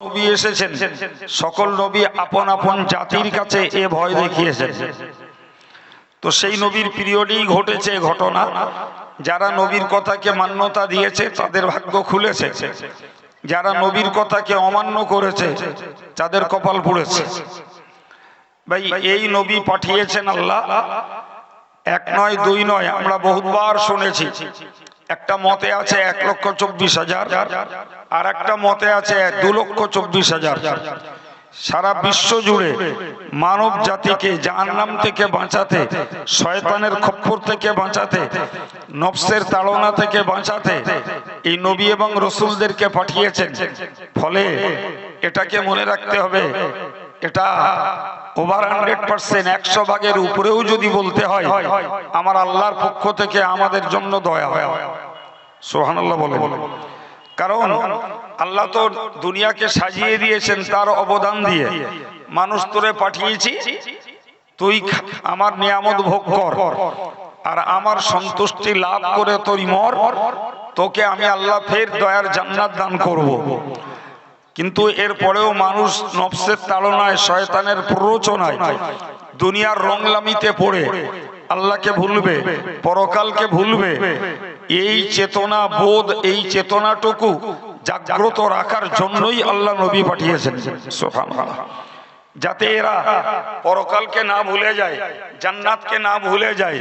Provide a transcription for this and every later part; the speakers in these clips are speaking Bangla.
নবী এসেছেন, সকল নবী আপন আপন জাতির কাছে এ ভয় দেখিয়েছেন। তো সেই নবীর পিরিয়ডেই ঘটেছে ঘটনা। যারা নবীর কথাকে মান্যতা দিয়েছে তাদের ভাগ্য খুলেছে, যারা নবীর কথাকে অমান্য করেছে তাদের কপাল পুড়েছে। ভাই, এই নবী পাঠিয়েছেন আল্লাহ, এক নয় দুই নয়, আমরা বহুবার শুনেছি। একটা মতে আছে 1,24,000, আর একটা মতে আছে 2,24,000। সারা বিশ্ব জুড়ে মানব জাতিকে জাহান্নাম থেকে বাঁচাতে, শয়তানের খপ্পর থেকে বাঁচাতে, নফসের তাড়না থেকে বাঁচাতে এই নবী এবং রসুলদেরকে পাঠিয়েছেন। ফলে এটাকে মনে রাখতে হবে, এটা ওভার 100%, 100 ভাগের উপরেও যদি বলতে হয়, আমার আল্লাহর পক্ষ থেকে আমাদের জন্য দয়া হয়। সুবহানাল্লাহ বলে। কারণ আল্লাহ তো দুনিয়াকে সাজিয়ে দিয়েছেন তার অবদান দিয়ে। মানুষ তোরে পাঠিয়েছি, তুই আমার নিয়ামত ভোগ কর আর আমার সন্তুষ্টি লাভ করে তুই মর, তোকে আমি আল্লাহ ফের দয়ার জান্নাত দান করব। কিন্তু এরপরেও মানুষ নফসের তাড়নায়, শয়তানের প্ররোচনায়, দুনিয়ার রংলামিতে পড়ে আল্লাহকে ভুলবে, পরকালকে ভুলবে। এই চেতনা বোধ, এই চেতনাটুকু জাগ্রত রাখার জন্যই আল্লাহ নবী পাঠিয়েছেন, সুবহানাল্লাহ। যাতে এরা পরকালকে না ভুলে যায়, জান্নাতকে না ভুলে যায়,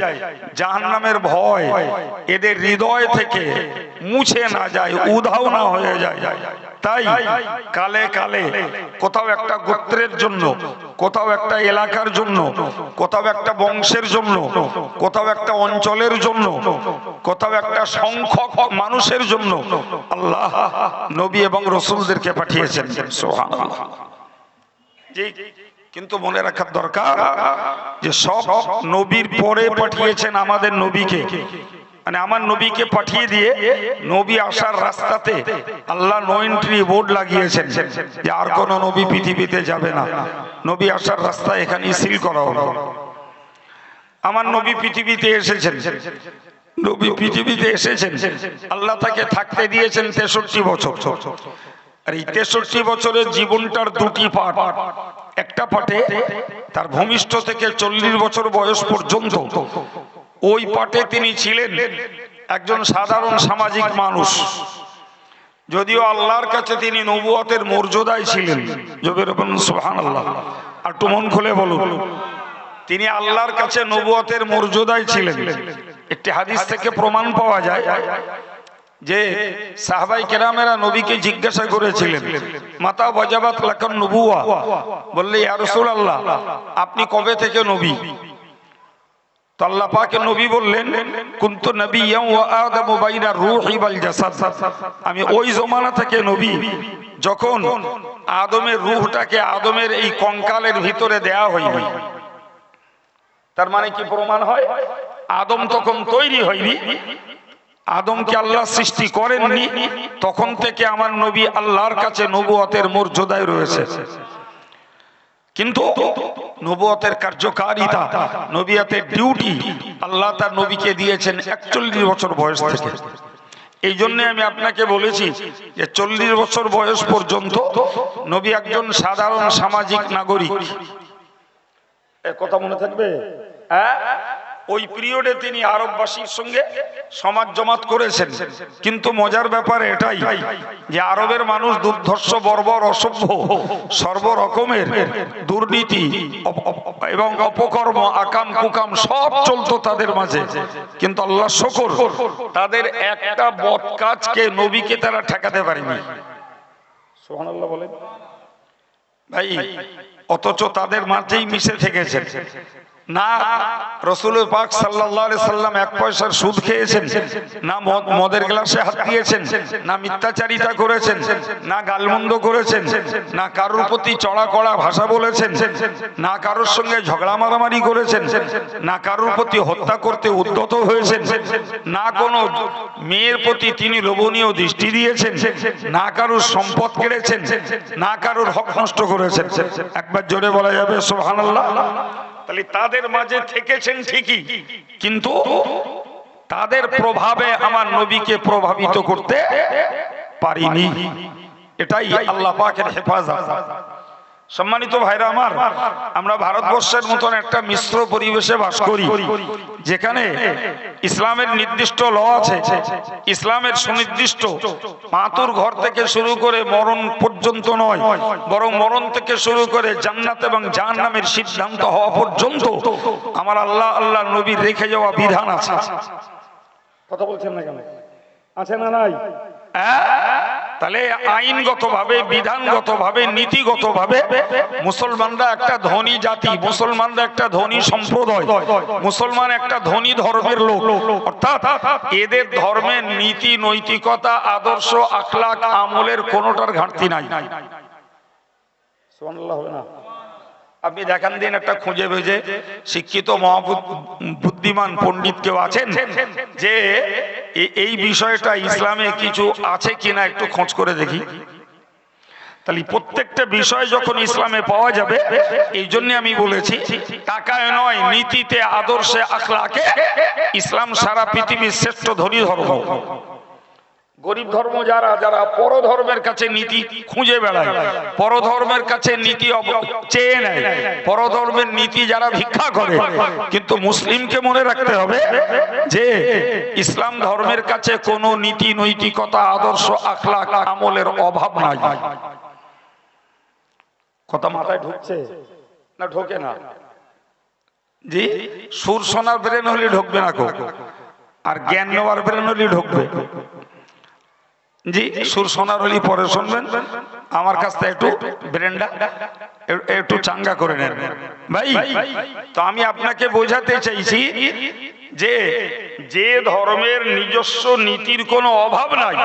জাহান্নামের ভয় এদের হৃদয় থেকে মুছে না যায়, উধাও না হয়ে যায়। তাই কালে কালে কোথাও একটা গোত্রের জন্য, কোথাও একটা এলাকার জন্য, কোথাও একটা বংশের জন্য, কোথাও একটা অঞ্চলের জন্য, কোথাও একটা সংখ্যক মানুষের জন্য আল্লাহ নবী এবং রসুলদেরকে পাঠিয়েছেন, সুবহানাল্লাহ। কিন্তু মনে রাখার দরকার যে সব নবীর পরে পাঠিয়েছেন আমাদের নবীকে। মানে আমার নবীকে পাঠিয়ে দিয়ে নবী আসার রাস্তাতে আল্লাহ নো এন্ট্রি বোর্ড লাগিয়েছেন যে আর কোন নবী পৃথিবীতে যাবে না। নবী আসার রাস্তা এখানেই সিল করা হলো। আমার নবী পৃথিবীতে এসেছেন, নবী পৃথিবীতে এসেছেন, আল্লাহ তাকে থাকতে দিয়েছেন 63 বছর। আর এই 63 বছরের জীবনটার দুটি পাঠ। একটা পাঠে তার ভূমিষ্ঠ থেকে 40 বছর বয়স পর্যন্ত, ওই পাঠে তিনি ছিলেন একজন সাধারণ সামাজিক মানুষ। যদিও আল্লাহর কাছে তিনি নবুয়তের মর্যাদায় ছিলেন। জোরে বলুন সুবহানাল্লাহ। আর একটু মন খুলে বলুন, তিনি আল্লাহর কাছে নবুয়তের মর্যাদায় ছিলেন। একটি হাদিস থেকে প্রমাণ পাওয়া যায় যে সাহাবাই কেরামেরা নবীকে জিজ্ঞাসা করেছিলেন, মাতা ওয়াজাবাত লাকুন নবুওয়া, বললে ইয়া রাসূলুল্লাহ আপনি কবে থেকে নবী? তো আল্লাহ পাকের নবী বললেন, কুনতু নাবিয়্যান ওয়া আদামু বাইনা রূহি ওয়াল জাসাদ, আমি ওই জমানা থেকে নবী যখন আদমের রূহটাকে আদমের এই কঙ্কালের ভিতরে দেয়া হয়নি। তার মানে কি প্রমাণ হয়? আদম তখন তৈরি হয়নি, আদমকে আল্লাহ সৃষ্টি করেননি, তখন থেকে আমার নবী আল্লাহর কাছে নবুয়তের মর্যাদায় রয়েছে। কিন্তু নবুয়তের কার্যকারিতা, নবুয়তের ডিউটি আল্লাহ তার নবীকে দিয়েছেন 41 বছর বয়স থেকে। এই জন্য আমি আপনাকে বলেছি যে 40 বছর বয়স পর্যন্ত নবী একজন সাধারণ সামাজিক নাগরিক। কথা মনে থাকবে? ওই পিরিয়ডে তিনি আরববাসীর সঙ্গে সমাজ জমাত করেছেন। কিন্তু মজার ব্যাপার এটাই যে আরবের মানুষ দুর্ধর্ষ, বর্বর, অসভ্য, সর্বরকমের দুর্নীতি এবং অপকর্ম, আকাম কুকাম সব চলতো তাদের মাঝে। কিন্তু আল্লাহ শুকর, তাদের একটা বদ কাজকে নবীকে তারা ঠেকাতে পারেনি। সুবহানাল্লাহ বলেন ভাই। অথচ তাদের মাঝেই মিশে থেকেছেন। না রাসূল পাক সাল্লাল্লাহু আলাইহি সাল্লাম এক পয়সার সুদ খেয়েছেন, না মদের গ্লাসে হাত দিয়েছেন, না মিথ্যাচারিতা করেছেন, না গালমন্দ করেছেন, না কারোর প্রতি চড়া কড়া ভাষা বলেছেন, না কারোর সঙ্গে ঝগড়া মারামারি করেছেন, না কারোর প্রতি হত্যা করতে উদ্যত হয়েছেন, না কোনো মেয়ের প্রতি তিনি লোভনীয় দৃষ্টি দিয়েছেন, না কারোর সম্পদ কেড়েছেন, না কারোর হক নষ্ট করেছেন। একবার জোরে বলা যাবে সুবহানাল্লাহ? তাহলে তাদের মাঝে থেকেছেন ঠিকই, কিন্তু তাদের প্রভাবে আমার নবীকে প্রভাবিত করতে পারিনি। এটাই আল্লাহ পাকের হেফাজত। সম্মানিত ভাইরা আমার, আমরা ভারতবর্ষের মতন একটা মিশ্র পরিবেশে বাস করি, যেখানে ইসলামের নির্দিষ্ট ল আছে, ইসলামের সুনির্দিষ্ট মাতুর ঘর থেকে শুরু করে মরণ পর্যন্ত নয়, বরং মরণ থেকে শুরু করে জান্নাত এবং জাহান্নামের সিদ্ধান্ত হওয়া পর্যন্ত আমার আল্লাহ আল্লাহ নবীর রেখে যাওয়া বিধান আছে। কথা বলছেন না কেন? আছে না নাই? তাহলে আইনগতভাবে, বিধানগতভাবে, নীতিগতভাবে মুসলমানরা একটা ধনী জাতি, মুসলমানরা একটা ধনী সম্প্রদায়, মুসলমান একটা ধনী ধর্মের লোক। অর্থাৎ এদের ধর্মের নীতি, নৈতিকতা, আদর্শ, আখলাক, আমলের কোনোটার ঘাটতি নাই। সুবহানাল্লাহ হবে না? আপনি দেখান দিন একটা খুঁজে বেজে শিক্ষিত বুদ্ধিমান পণ্ডিত কেউ আছেন যে এই বিষয়টা ইসলামে কিছু আছে কিনা একটু খোঁজ করে দেখি। তাহলে প্রত্যেকটা বিষয় যখন ইসলামে পাওয়া যাবে, এই জন্য আমি বলেছি টাকায় নয়, নীতিতে, আদর্শে, আখলাকে ইসলাম সারা পৃথিবীর শ্রেষ্ঠ ধনী ধর্ম। গরিব ধর্ম যারা যারা পরধর্মের কাছে নীতি খুঁজে বেড়ায়, পরধর্মের কাছে নীতি চেয়ে নেয়, পরধর্মের নীতি যারা ভিক্ষা করে, কিন্তু মুসলিমকে মনে রাখতে হবে যে ইসলাম ধর্মের কাছে কোনো নীতি, নৈতিকতা, আদর্শ, আখলাক, আমলের অভাব নাই। কথা মাথায় ঢুকছে না ঢোকে না? জি, সুর শোনার ব্রেন হলে ঢুকবে না, আর জ্ঞান নেওয়ার ব্রেন হলে ঢুকবে। জি, সুর শোনার হলে পরে শুনবেন, আমার কাছ থেকে একটু ব্রেনটা একটু চাঙ্গা করে নেন ভাই। তো আমি আপনাকে বোঝাতে চাইছি যে যে ধর্মের নিজস্ব নীতির কোনো অভাব নাই,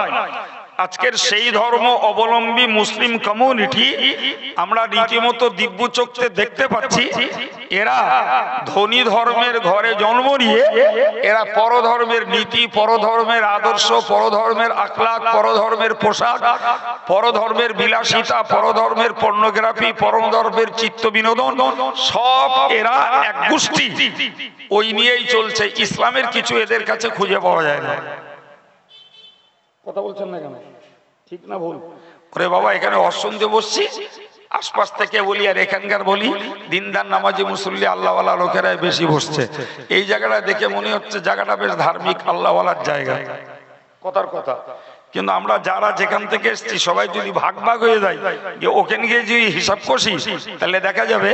আজকের সেই ধর্ম অবলম্বী মুসলিম কমিউনিটি আমরা রীতিমতো দিব্য চক্ষে দেখতে পাচ্ছি, এরা ধনী ধর্মের ঘরে জন্ম নিয়ে এরা পরধর্মের নীতি, পরধর্মের আদর্শ, পরধর্মের আখলাক, পরধর্মের পোশাক, পরধর্মের বিলাসিতা, পরধর্মের পর্নোগ্রাফি, পরধর্মের চিত্ত বিনোদন, সব এরা এক গোষ্ঠী, ওই নিয়েই চলছে। ইসলামের কিছু এদের কাছে খুঁজে পাওয়া যায় না। কথা বলছেন না কেন? ঠিক না ভুল? ওরে বাবা, এখানে অশুনতে বসছি, আশপাশ থেকে বলি আর এখানকার বলি, দিনদার নামাজি মুসল্লি আল্লাহওয়ালা লোকেরাই বেশি বসছে। এই জায়গাটা দেখে মনে হচ্ছে জায়গাটা বেশ ধার্মিক, আল্লাহওয়ালার জায়গা। কথার কথা। কিন্তু আমরা যারা যেখান থেকে এসছি সবাই যদি ভাগ ভাগ হয়ে যায়, যে ওখানে গিয়ে যদি হিসাব কষি, তাহলে দেখা যাবে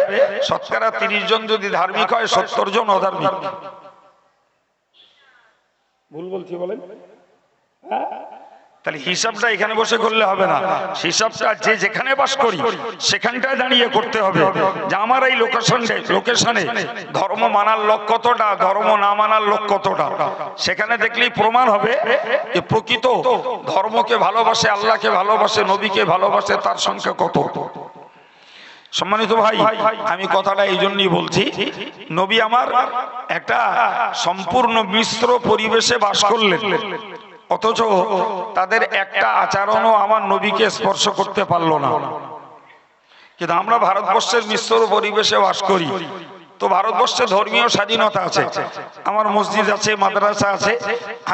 শতকরা 30 জন যদি ধার্মিক হয়, 70 জন অধার্মিক। ভুল বলছি বলেন? তাহলে হিসাবটা এখানে বসে করলে হবে না, হিসাবটা যে যেখানে বাস করি সেখানটায় দাঁড়িয়ে করতে হবে, যে আমার এই লোকেশনে ধর্ম মানার লোক কতটা, ধর্ম না মানার লোক কতটা। সেখানে দেখলেই প্রমাণ হবে যে প্রকৃত ধর্মকে ভালোবাসে, আল্লাহকে ভালোবাসে, নবীকে ভালোবাসে, তার সংখ্যা কত। সম্মানিত ভাই, আমি কথাটা এই জন্যই বলছি, নবী আমার একটা সম্পূর্ণ মিশ্র পরিবেশে বাস করলেন, অথচ তাদের একটা আচরণও আমার নবীকে স্পর্শ করতে পারলো না। কিন্তু আমরা ভারতবর্ষের মিশ্র পরিবেশে বাস করি, তো ভারতবর্ষে ধর্মীয় স্বাধীনতা আছে, আমার মসজিদ আছে, মাদ্রাসা আছে,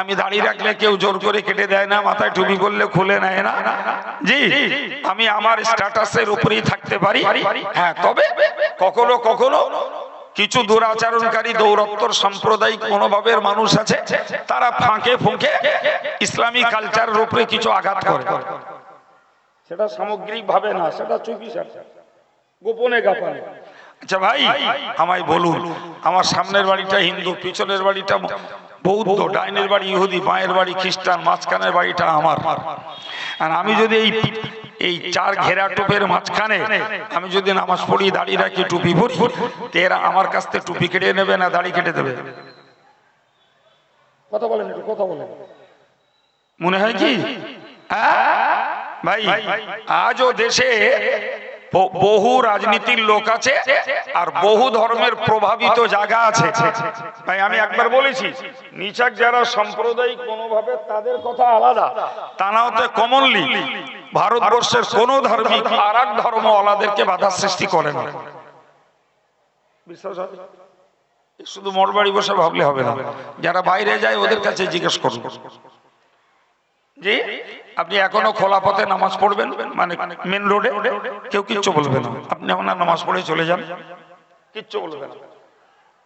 আমি দাড়ি রাখলে কেউ জোর করে কেটে দেয় না, মাথায় টুপি করলে খুলে নেয় না। জি, আমি আমার স্ট্যাটাসের উপরেই থাকতে পারি। হ্যাঁ, তবে কখনো কখনো কিছু দুরাচরণকারী দৌরত্তর সাম্প্রদায়িক মনোভাবের মানুষ আছে, তারা ফাঁকে ফুঁকে ইসলামী কালচারের উপরে কিছু আঘাত করে। সেটা সামগ্রিক ভাবে না, সেটা চুপি গোপনে গাপানে। আচ্ছা ভাই, আমায় বলুন, আমার সামনের বাড়িটা হিন্দু, পিছনের বাড়িটা বৌদ্ধ, ডাইনের বাড়ি ইহুদি, বাঁয়ের বাড়ি খ্রিস্টান, মাঝখানের বাড়িটা আমার, আর আমি যদি এই চার ঘেরা টোপের মাঝখানে আমি যদি নামাজ পড়ি, দাড়ি রাখি, টুপি পরি, এরা আমার কাছ থেকে টুপি কেটে নেবে না দাড়ি কেটে দেবে? কথা বলেন, একটু কথা বলেন। মনে হয় কি ভাই, আজও দেশে বহু রাজনীতির লোক আছে আর বহু ধর্মের প্রভাবিত জায়গা আছে। ভাই আমি একবার বলেছি, নিছক যারা সাম্প্রদায়িক মনোভাবে তাদের কথা আলাদা, তা না হতে কমনলি ভারতবর্ষের কোন ধার্মিক আর এক ধর্মওয়ালাদেরকে বাধা সৃষ্টি করে না। বিশ্বাস হয়? শুধু মোর বাড়ি বসে ভাবলে হবে না, যারা বাইরে যায় ওদের কাছে জিজ্ঞেস করুন। জি, আপনি এখনো খোলা পথে নামাজ পড়বেন, মানে মেন রোডে, কেউ কিচ্ছু বলবে না। আপনি আপনার নামাজ পড়ে চলে যান, কিচ্ছু বলবে না।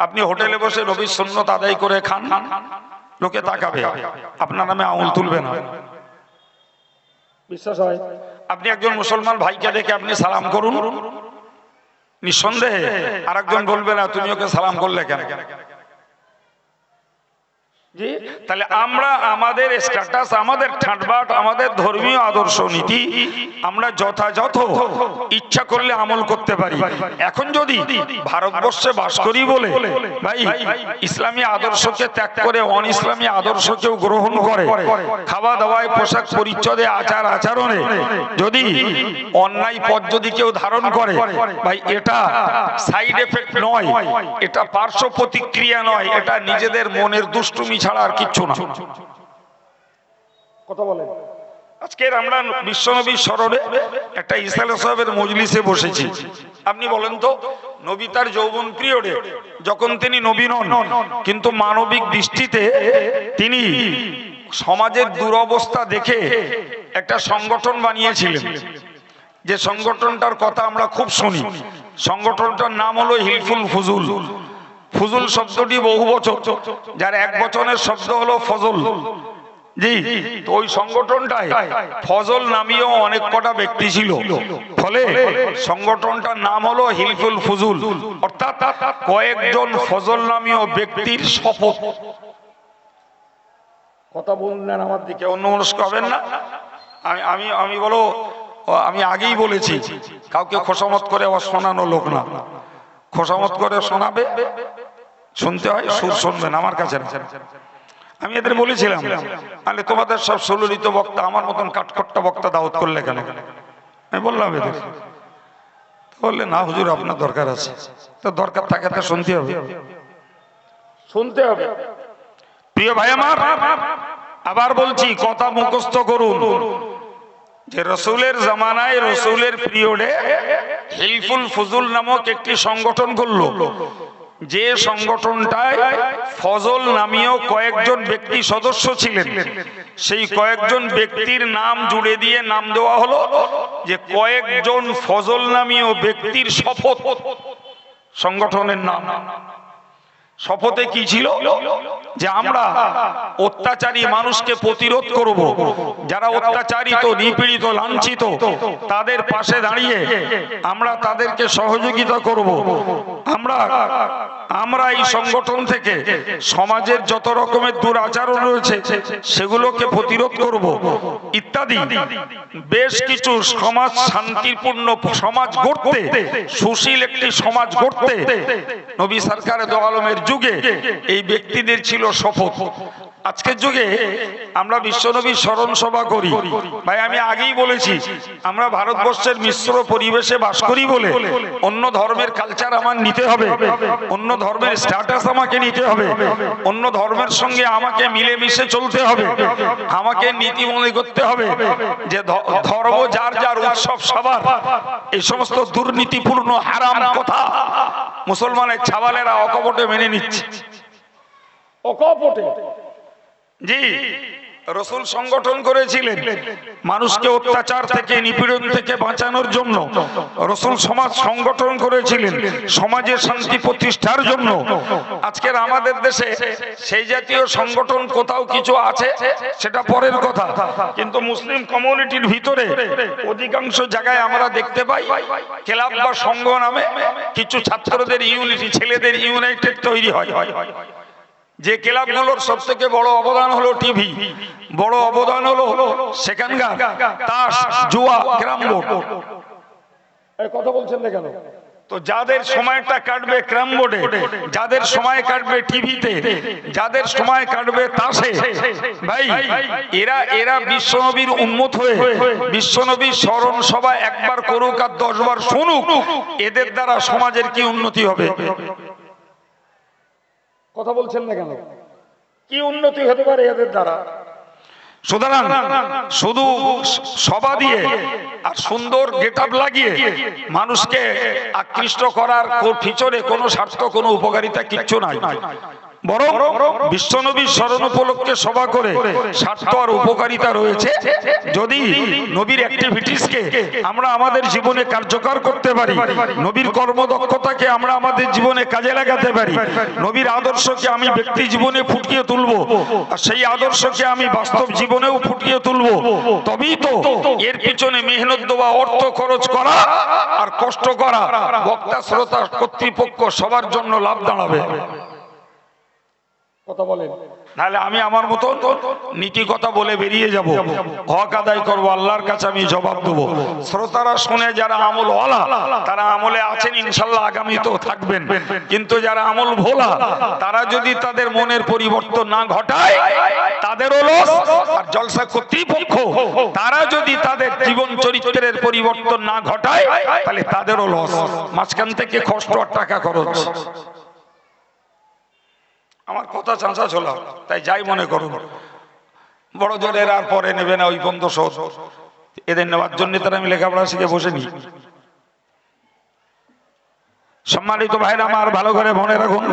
আপনি হোটেলে বসে নবীর সুন্নত আদায় করে খান, লোকে তাকাবে, আপনার নামে আঙুল তুলবে না। বিশ্বাস হয়? আপনি একজন মুসলমান ভাইকে দেখে আপনি সালাম করুন, নিঃসন্দেহে আরেকজন বলবে না তুমি ওকে সালাম করলে কেন। জি, তাহলে আমরা আমাদের স্ট্যাটাস, আমাদের ঠাটবাট, আমাদের ধর্মীয় আদর্শ নীতি আমরা যথাযথ ইচ্ছা করলে আমল করতে পারি। এখন যদি ভারতবর্ষে বাস করি বলে ভাই ইসলামী আদর্শকে ত্যাগ করে অন ইসলামী আদর্শকেও গ্রহণ করে, খাওয়া দাওয়ায়, পোশাক পরিচ্ছদে, আচার আচরণে যদি অন্যায় পথ যদি কেউ ধারণ করে, ভাই এটা সাইড এফেক্ট নয়, এটা পার্শ্ব প্রতিক্রিয়া নয়, এটা নিজেদের মনের দুষ্টুমি ছাড়া আর কিচ্ছু না। কথা বলেন। আজকের আমরা বিশ্বনবীর স্মরণে একটা ইসলাম সাহেবের মজলিসে বসেছি। আপনি বলেন তো, নবী তার যৌবন পিরিয়ডে যখন তিনি নবী নন, কিন্তু মানবিক দৃষ্টিতে তিনি সমাজের দুরবস্থা দেখে একটা সংগঠন বানিয়েছিলেন, যে সংগঠনটার কথা আমরা খুব শুনি। সংগঠনটার নাম হলো হিলফুল ফুজুল। ফুজুল শব্দটি বহু বচন, যার এক বচনের শব্দ হলো ফজল। জি, তো ওই সংগঠনটায় ফজল নামীয় অনেক কটা ব্যক্তি ছিল, ফলে সংগঠনটার নাম হলো হিলফুল ফুজুল, অর্থাৎ কয়েকজন ফজল নামীয় ব্যক্তির শপথ। কথা বললেন আমার দিকে, অন্যমনস্ক হবেন না। আমি বলো, আমি আগেই বলেছি, কাউকে খোসামত করে শোনানো লোক না। খোসামত করে শোনাবে, শুনতে হয়, সুর শুনবেন, আমার কাছে। আমি এদের বলেছিলাম, তাহলে তোমাদের সব সুললিত বক্তা, আমার মতন কাঠখট্টা বক্তা দাওয়াত করলে কেন? আমি বললাম এদের, বললে না হুজুর আপনার দরকার আছে। তো দরকার থাকে তো শুনতে হবে, শুনতে হবে। প্রিয় ভাই আমার, আবার বলছি, কথা মুখস্থ করুন যে রসুলের জামানায়, রসুলের পিরিয়ডে হিলফুল ফুজুল নামক একটি সংগঠন করলো, যে সংগঠনটায় ফজল নামীয় কয়েকজন ব্যক্তি সদস্য ছিলেন। সেই কয়েকজন ব্যক্তির নাম জুড়ে দিয়ে নাম দেওয়া হলো যে কয়েকজন ফজল নামীয় ব্যক্তির শপথ। সংগঠনের নাম, শপথে কি ছিল? যে আমরা অত্যাচারী মানুষকে প্রতিরোধ করব, যারা অত্যাচারিত, নিপীড়িত, লাঞ্ছিত, তাদের পাশে দাঁড়িয়ে আমরা তাদেরকে সহযোগিতা করব। আমরা এই সংগঠন থেকে সমাজের যত রকমের দুরাচরণ রয়েছে সেগুলোকে প্রতিরোধ করব ইত্যাদি বেশ কিছু সমাজ, শান্তিপূর্ণ সমাজ গড়তে, সুশীল একটি সমাজ গড়তে নবী সরকার দো আলমের যুগে এই ব্যক্তিদের ছিল শপথ। আজকের যুগে আমরা বিশ্বনবীর স্মরণ সভা করি। ভাই আমি আগেই বলেছি, আমরা ভারতবর্ষের মিশ্র পরিবেশে বাস করি বলে অন্য ধর্মের কালচার আমার নিতে হবে, অন্য ধর্মের স্ট্যাটাস আমাকে নিতে হবে, অন্য ধর্মের সঙ্গে আমাকে মিলেমিশে চলতে হবে, আমাকে নীতি মনে করতে হবে যে ধর্ম যার যার, উৎসব সবার। এই সমস্ত দুর্নীতিপূর্ণ হারাম কথা মুসলমানের ছাওয়ালেরা অকপটে মেনে নিচ্ছে, অকপটে। জি, রসুল সংগঠন করেছিলেন মানুষকে অত্যাচার থেকে, নিপীড়ন থেকে বাঁচানোর জন্য। রসুল সমাজ সংগঠন করেছিলেন সমাজে শান্তি প্রতিষ্ঠার জন্য। আজকের আমাদের দেশে সেই জাতীয় সংগঠন কোথাও কিছু আছে সেটা পরের কথা, কিন্তু মুসলিম কমিউনিটির ভিতরে অধিকাংশ জায়গায় আমরা দেখতে পাই ক্লাব বা সংঘ নামে কিছু ছাত্রদের ইউনিটি, ছেলেদের ইউনাইটেড তৈরি হয়। যে ক্লাবগুলোর সব থেকে বড় অবদান হলো টিভি, বড় অবদান হলো সেখানকার তাস, জুয়া, ক্যারাম বোর্ড। কথা বলছেন না কেন? তো যাদের সময়টা কাটবে ক্যারাম বোর্ডে, যাদের সময় কাটবে টিভিতে, যাদের সময় কাটবে তাসে, ভাই এরা বিশ্বনবীর উম্মত হয়ে বিশ্বনবীর স্মরণ সভা একবার করুক আর 10 বার শুনুক, এদের দ্বারা সমাজের কি উন্নতি হবে? কথা বলছেন না কেন? কি উন্নতি হতে পারে এদের দ্বারা? সুতরাং শুধু সভা দিয়ে আর সুন্দর গেটআপ লাগিয়ে মানুষকে আকৃষ্ট করার পিছনে কোনো স্বার্থ, কোনো উপকারিতা কিচ্ছু নাই। বরং বিশ্বনবীর স্মরণ উপলক্ষে সভা করে স্বার্থ আর উপকারিতা রয়েছে। যদি নবীর অ্যাক্টিভিটিসকে আমরা আমাদের জীবনে কার্যকর করতে পারি, নবীর কর্মদক্ষতাকে আমরা আমাদের জীবনে কাজে লাগাতে পারি, নবীর আদর্শকে আমি ব্যক্তি জীবনে ফুটিয়ে তুলবো, আর সেই আদর্শকে আমি বাস্তব জীবনেও ফুটিয়ে তুলবো, তবেই তো এর পিছনে মেহনত দেওয়া, অর্থ খরচ করা আর কষ্ট করা বক্তা শ্রোতা কর্তৃপক্ষ সবার জন্য লাভ দাঁড়াবে। কথা বলেন, নাহলে আমি আমার মতো নীতি কথা বলে বেরিয়ে যাব, হক আদায় করবো, আল্লাহর কাছে আমি জবাব দেবো। শ্রোতারা শুনে যারা আমল ওয়ালা তারা আমলে আছেন, ইনশাল্লাহ আগামীতেও থাকবেন। কিন্তু যারা আমল ভোলা তারা যদি তাদের মনের পরিবর্তন না ঘটায় তাদেরও লস, আর জলসা কর্তৃপক্ষ তারা যদি তাদের জীবন চরিত্রের পরিবর্তন না ঘটায় তাহলে তাদেরও লস। মাঝখান থেকে কষ্ট আর টাকা খরচ। আমার কথা চাঁচা ছিল, তাই যাই মনে করুন, বড় জোরের আর পরে নেবে না, ওই বন্ধ শোধ এদের নেওয়ার জন্য তারা আমি লেখাপড়া শিখে বসেনি। সম্মানিত ভাইরা আমার, ভালো করে মনে রাখুন,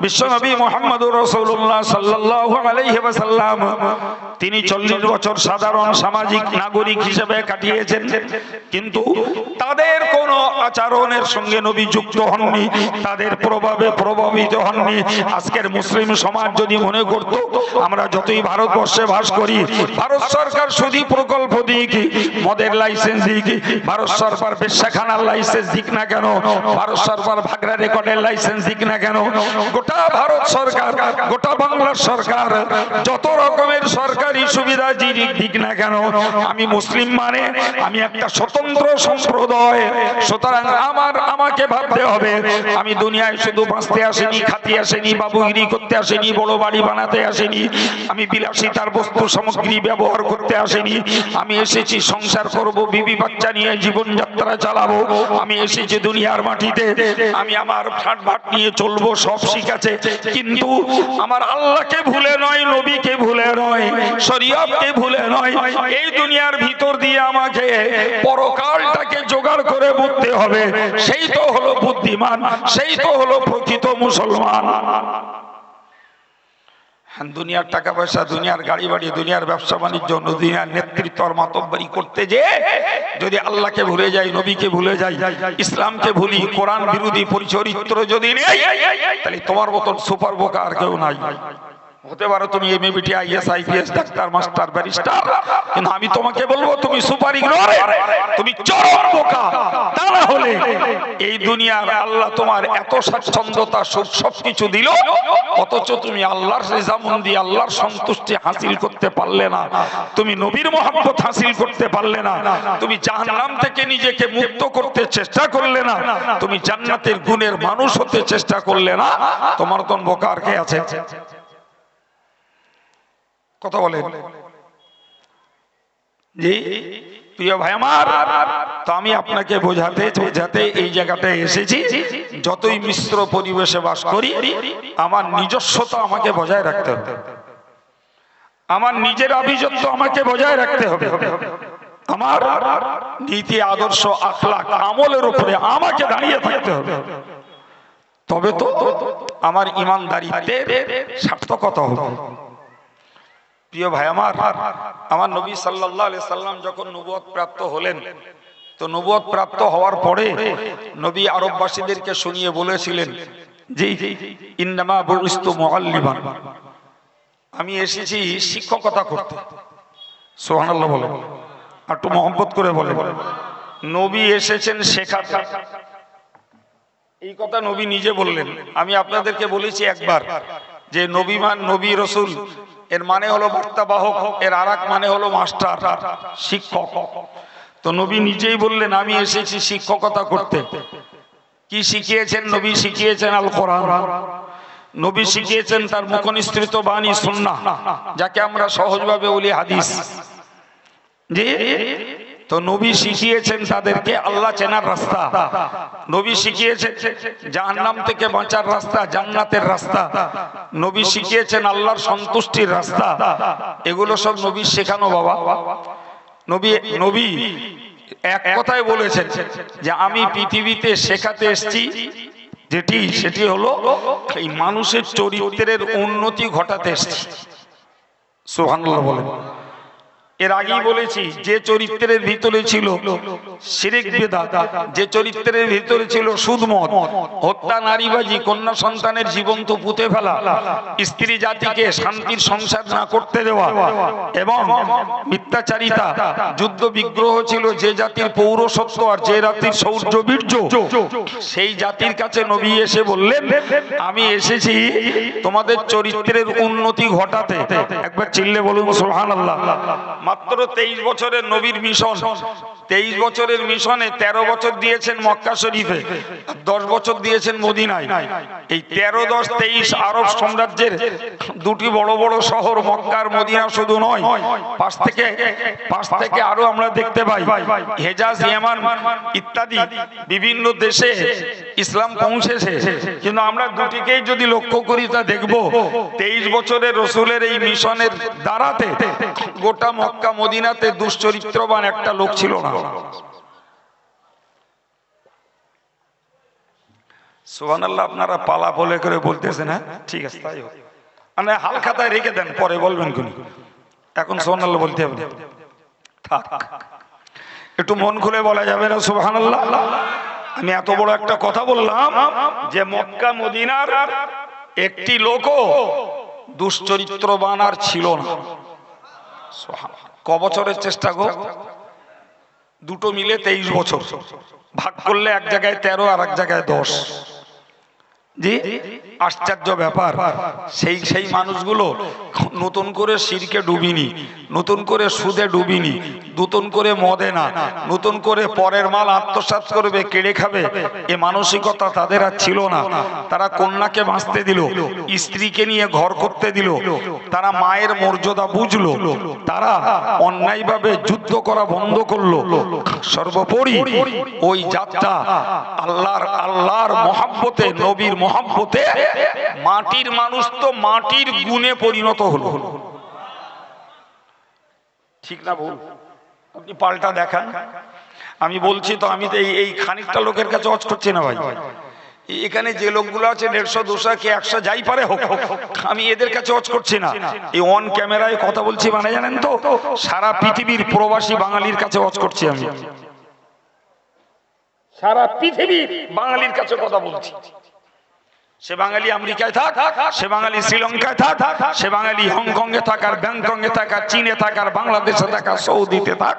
বিশ্বনবী মুহাম্মদুর রাসূলুল্লাহ সাল্লাল্লাহু আলাইহি ওয়াসাল্লাম তিনি 40 বছর সাধারণ সামাজিক নাগরিক হিসেবে কাটিয়েছেন, কিন্তু তাদের কোনো আচরণের সঙ্গে নবী যুক্ত হননি, তাদের প্রভাবে প্রভাবিত হননি। আজকের মুসলিম সমাজ যদি মনে করত আমরা যতই ভারতবর্ষে বাস করি, ভারত সরকার সুদী প্রকল্প দিক, মদের লাইসেন্স দিক, ভারত সরকার বেশ্যাখানার লাইসেন্স দিক না কেন, ভারত সরকার ভাগরা রেকর্ডের লাইসেন্স দিক না কেন, গোটা ভারত সরকার, গোটা বাংলার সরকার যত রকমের সরকারি সুবিধা দিক না কেন, আমি মুসলিম মানে আমি একটা স্বতন্ত্র সম্প্রদায়। সুতরাং আমাকে ভাবতে হবে, আমি দুনিয়ায় শুধু বাঁচতে আসেনি, খাতে আসেনি, বাবুগিরি করতে আসেনি, বড় বাড়ি বানাতে আসেনি, আমি বিলাসিতার বস্তু সামগ্রী ব্যবহার করতে আসেনি। আমি এসেছি সংসার করব, বিবি বাচ্চা নিয়ে জীবনযাত্রা চালাবো। আমি এসেছি দুনিয়ার মাটিতে, আমি আমার ঠাট ভাট নিয়ে চলবো, সব শিখাছে, কিন্তু আমার আল্লাহকে ভুলে নয়, নবীকে ভুলে নয়, শরীয়তকে ভুলে নয়। এই দুনিয়ার ভিতর দিয়ে আমাকে পরকালটাকে জোগাড় করে বুঝতে হবে। সেই তো হলো বুদ্ধিমান, সেই তো হলো প্রকৃত মুসলমান। দুনিয়ার টাকা পয়সা, দুনিয়ার গাড়ি বাড়ি, দুনিয়ার ব্যবসা বাণিজ্য, দুনিয়ার নেতৃত্ব আর মাতব্বরি করতে যে যদি আল্লাহকে ভুলে যাই, নবীকে ভুলে যাই, ইসলামকে ভুলি, কোরআন বিরোধী পরিচরিত্র যদি নেই, তাহলে তোমার মতন সুপার বোকা আর কেউ নাই। হতে পারো তুমি এমএবিটি, IAS, IPS, doctor, master, barrister, কিন্তু আমি তোমাকে বলবো তুমি সুপার ইগনোরেন্ট, তুমি চরম বোকা। তা না হলে এই দুনিয়ার আল্লাহ তোমার এত স্বাচ্ছন্দ্যতা, সুখ সবকিছু দিল, অথচ তুমি আল্লাহর রেজামন্দি, আল্লাহর সন্তুষ্টি হাসিল করতে পারলে না, তুমি নবীর মহব্বত হাসিল করতে পারলে না, তুমি জাহান্নাম থেকে নিজেকে মুক্ত করতে চেষ্টা করলে না, তুমি জান্নাতের গুণের মানুষ হতে চেষ্টা করলে না, তোমার তো বোকা আর কে আছে? কথা বলেন জি প্রিয় ভাই আমার। তো আমি আপনাকে বোঝাতে এই জায়গাটায় এসেছি, যতই মিশ্র পরিবেশে বাস করি আমার নিজস্বতা আমাকে বজায় রাখতে হবে, আমার নিজের আভিজাত্য আমাকে বজায় রাখতে হবে, আমার নীতি আদর্শ আখলাক আমলের উপরে আমাকে দাঁড়িয়ে থাকতে হবে, তবে তো আমার ইমানদারিত্বের সার্থকতা হবে। প্রিয় ভাই আমার নবী সাল্লাল্লাহু আলাইহি সাল্লাম যখন নবুয়ত প্রাপ্ত হলেন, তো নবুয়ত প্রাপ্ত হওয়ার পরে নবী আরববাসীদেরকে শুনিয়ে বলেছিলেন যে ইন্নামা বুইস্তু মুআল্লিমান, আমি এসেছি শিক্ষকতা করতে। সুবহানাল্লাহ বলে, একটু মহব্বত করে বলে, নবী এসেছেন শেখাতে। এই কথা নবী নিজে বললেন। আমি আপনাদেরকে বলেছি একবার যে নবী রাসূল এর মানে হলো বার্তাবাহক, এর আরেক মানে হলো মাস্টার, শিক্ষক। তো নবী নিজেই বললেন আমি এসেছি শিক্ষকতা করতে। কি শিখিয়েছেন নবী? শিখিয়েছেন আল কোরআন, নবী শিখিয়েছেন তার মুখনিসৃত বাণী সুন্নাহ, যাকে আমরা সহজভাবে বলি হাদিস। জি, তো নবী শিখিয়েছেন তাদেরকে আল্লাহ চেনার রাস্তা, নবী শিখিয়েছেন জাহান্নাম থেকে বাঁচার রাস্তা, জান্নাতের রাস্তা, নবী শিখিয়েছেন আল্লাহর সন্তুষ্টির রাস্তা। এগুলো সব নবীর শেখানো বাবা। নবী এক কথায় বলেছেন যে আমি পৃথিবীতে শেখাতে এসেছি, যেটি সেটি হলো এই মানুষের চরিত্রের উন্নতি ঘটাতে এসেছে। সুবহানাল্লাহ বলেন। এর আগেই বলেছি যে চরিত্রের ভিতরে ছিল শিরক বিদআত, যে চরিত্রের ভিতরে ছিল সুদ মদ, হত্যা, নারীবাজি, কন্যা সন্তানের জীবন্ত পুঁতে ফেলা, স্ত্রী জাতিকে শান্তির সংসার না করতে দেওয়া এবং মিথ্যাচারিতা, যুদ্ধ বিগ্রহ ছিল যে জাতির পৌরসত্ব আর যে জাতির শৌর্য বীর্য, সেই জাতির কাছে নবী এসে বললেন আমি এসেছি তোমাদের চরিত্রের উন্নতি ঘটাতে। একবার চিল্লে বলুন সুবহানাল্লাহ। মাত্র 23 বছরের নবীর মিশন, 23 বছরের মিশনে 13 বছর দিয়েছেন মক্কা শরীফে, 10 বছর দিয়েছেন মদিনায়। এই 13, 10, 23 আরব সাম্রাজ্যের দুটি বড় বড় শহর মক্কা আর মদিনা শুধু নয়, পাশ থেকে আরো আমরা দেখতে পাই হেজাজ, ইয়েমান ইত্যাদি বিভিন্ন দেশে ইসলাম পৌঁছেছে। কিন্তু আমরা দুটিকেই যদি লক্ষ্য করি তা দেখব 23 বছরের রসুলের এই মিশনের দ্বারাতে গোটা মক্কা মদিনাতে দুশ্চরিত্রবান একটা লোক ছিল না। সুবহানাল্লাহ। আপনারা পালা বলে করে বলতেছেন, হ্যাঁ ঠিক আছে তাই হোক, মানে হালখাতায় রেখে দেন, পরে বলবেন কোন, এখন সুবহানাল্লাহ বলতে হবে। থাক, একটু মন খুলে বলা যাবে না সুবহানাল্লাহ? আমি এত বড় একটা কথা বললাম যে মক্কা মদিনার একটি লোকও দুশ্চরিত্রবান আর ছিল না। ক বছরের চেষ্টা গো? দুটো মিলে 23 বছর, ভাগ করলে এক জায়গায় 13 আর এক জায়গায় 10। জি, আশ্চর্য ব্যাপার। সেই মানুষগুলো নতুন করে শিরকে ডুবিনি, নতুন করে সুদে ডুবিনি, নতুন করে মদে না, নতুন করে পরের মাল আত্মসাৎ করবে, কেড়ে খাবে, এ মানসিকতা তাদের আর ছিল না। তারা কন্যাকে বাঁচতে দিল, স্ত্রীকে নিয়ে ঘর করতে দিল, তারা মায়ের মর্যাদা বুঝলো, তারা অন্যায়ভাবে যুদ্ধ করা বন্ধ করলো। সর্বোপরি ওই যাত্রা আল্লাহর মহব্বতে, নবীর মহব্বতে মাটির মানুষ তো মাটির গুণে পরিণত হলো। ঠিক না ভুল? আপনি পাল্টা দেখান। আমি বলছি তো, আমি তো এই খানিকটা লোকের কাছে অজ করছি না ভাই। এখানে যে লোকগুলো আছে 150, 200 কি 100 যাই পারে হোক, আমি এদের কাছে অজ করছি না। এই অন ক্যামেরায় কথা বলছি মানে জানেন তো, সারা পৃথিবীর প্রবাসী বাঙালির কাছে অজ করছি আমি। সারা পৃথিবীর বাঙালির কাছে কথা বলছি। সে বাঙালি আমেরিকায় থাক, সে বাঙালি শ্রীলঙ্কায় থাক, সে বাঙালি হংকং এ থাক, আর ব্যাংককে থাক, আর চীনে থাক, আর বাংলাদেশে থাক, আর সৌদিতে থাক,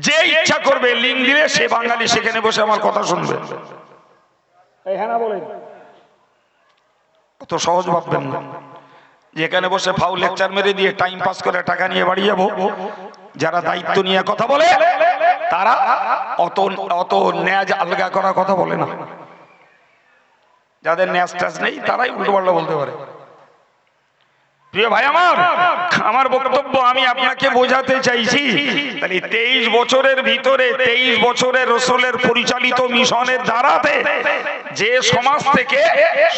যে ইচ্ছা করবে লিঙ্ক দিলে সে বাঙালি সেখানে বসে আমার কথা শুনবে। কত সহজ ভাববেন না যেখানে বসে ফাউ লেকচার মেরে দিয়ে টাইম পাস করে টাকা নিয়ে বাড়ি যাবো। যারা দায়িত্ব নিয়ে কথা বলে তারা অত ন্যাজ আলগা করার কথা বলে না। যাদের ন্যাজ টাজ নেই তারাই উল্টো পাল্টা বলতে পারে। প্রিয় ভাই আমার বক্তব্য আমি আপনাকে বোঝাতে চাইছি, 23 বছরের ভিতরে 23 বছরের রসুলের পরিচালিত মিশনের দ্বারাতে যে সমাজ থেকে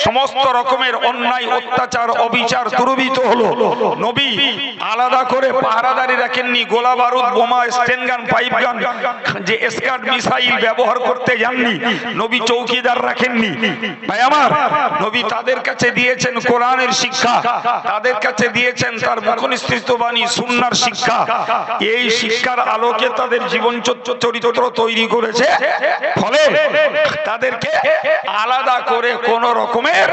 সমস্ত রকমের অন্যায়, অত্যাচার, অবিচার দূরীভূত হলো। নবী আলাদা করে পাহারাদারি রাখেননি, গোলা বারুদ, বোমা, স্টেন গান, পাইপ গান, যে স্কাড মিসাইল ব্যবহার করতে যাননি। নবী চৌকিদার রাখেননি। ভাই আমার, নবী তাদের কাছে দিয়েছেন কোরআনের শিক্ষা, তাদের কাছে দিয়েছেন তার মুখনিসৃত বাণী সুন্নাহর শিক্ষা। এই শিক্ষার আলোকে তাদের জীবন চরিত্র তৈরি করেছে। ফলে তাদেরকে আলাদা করে কোন রকমের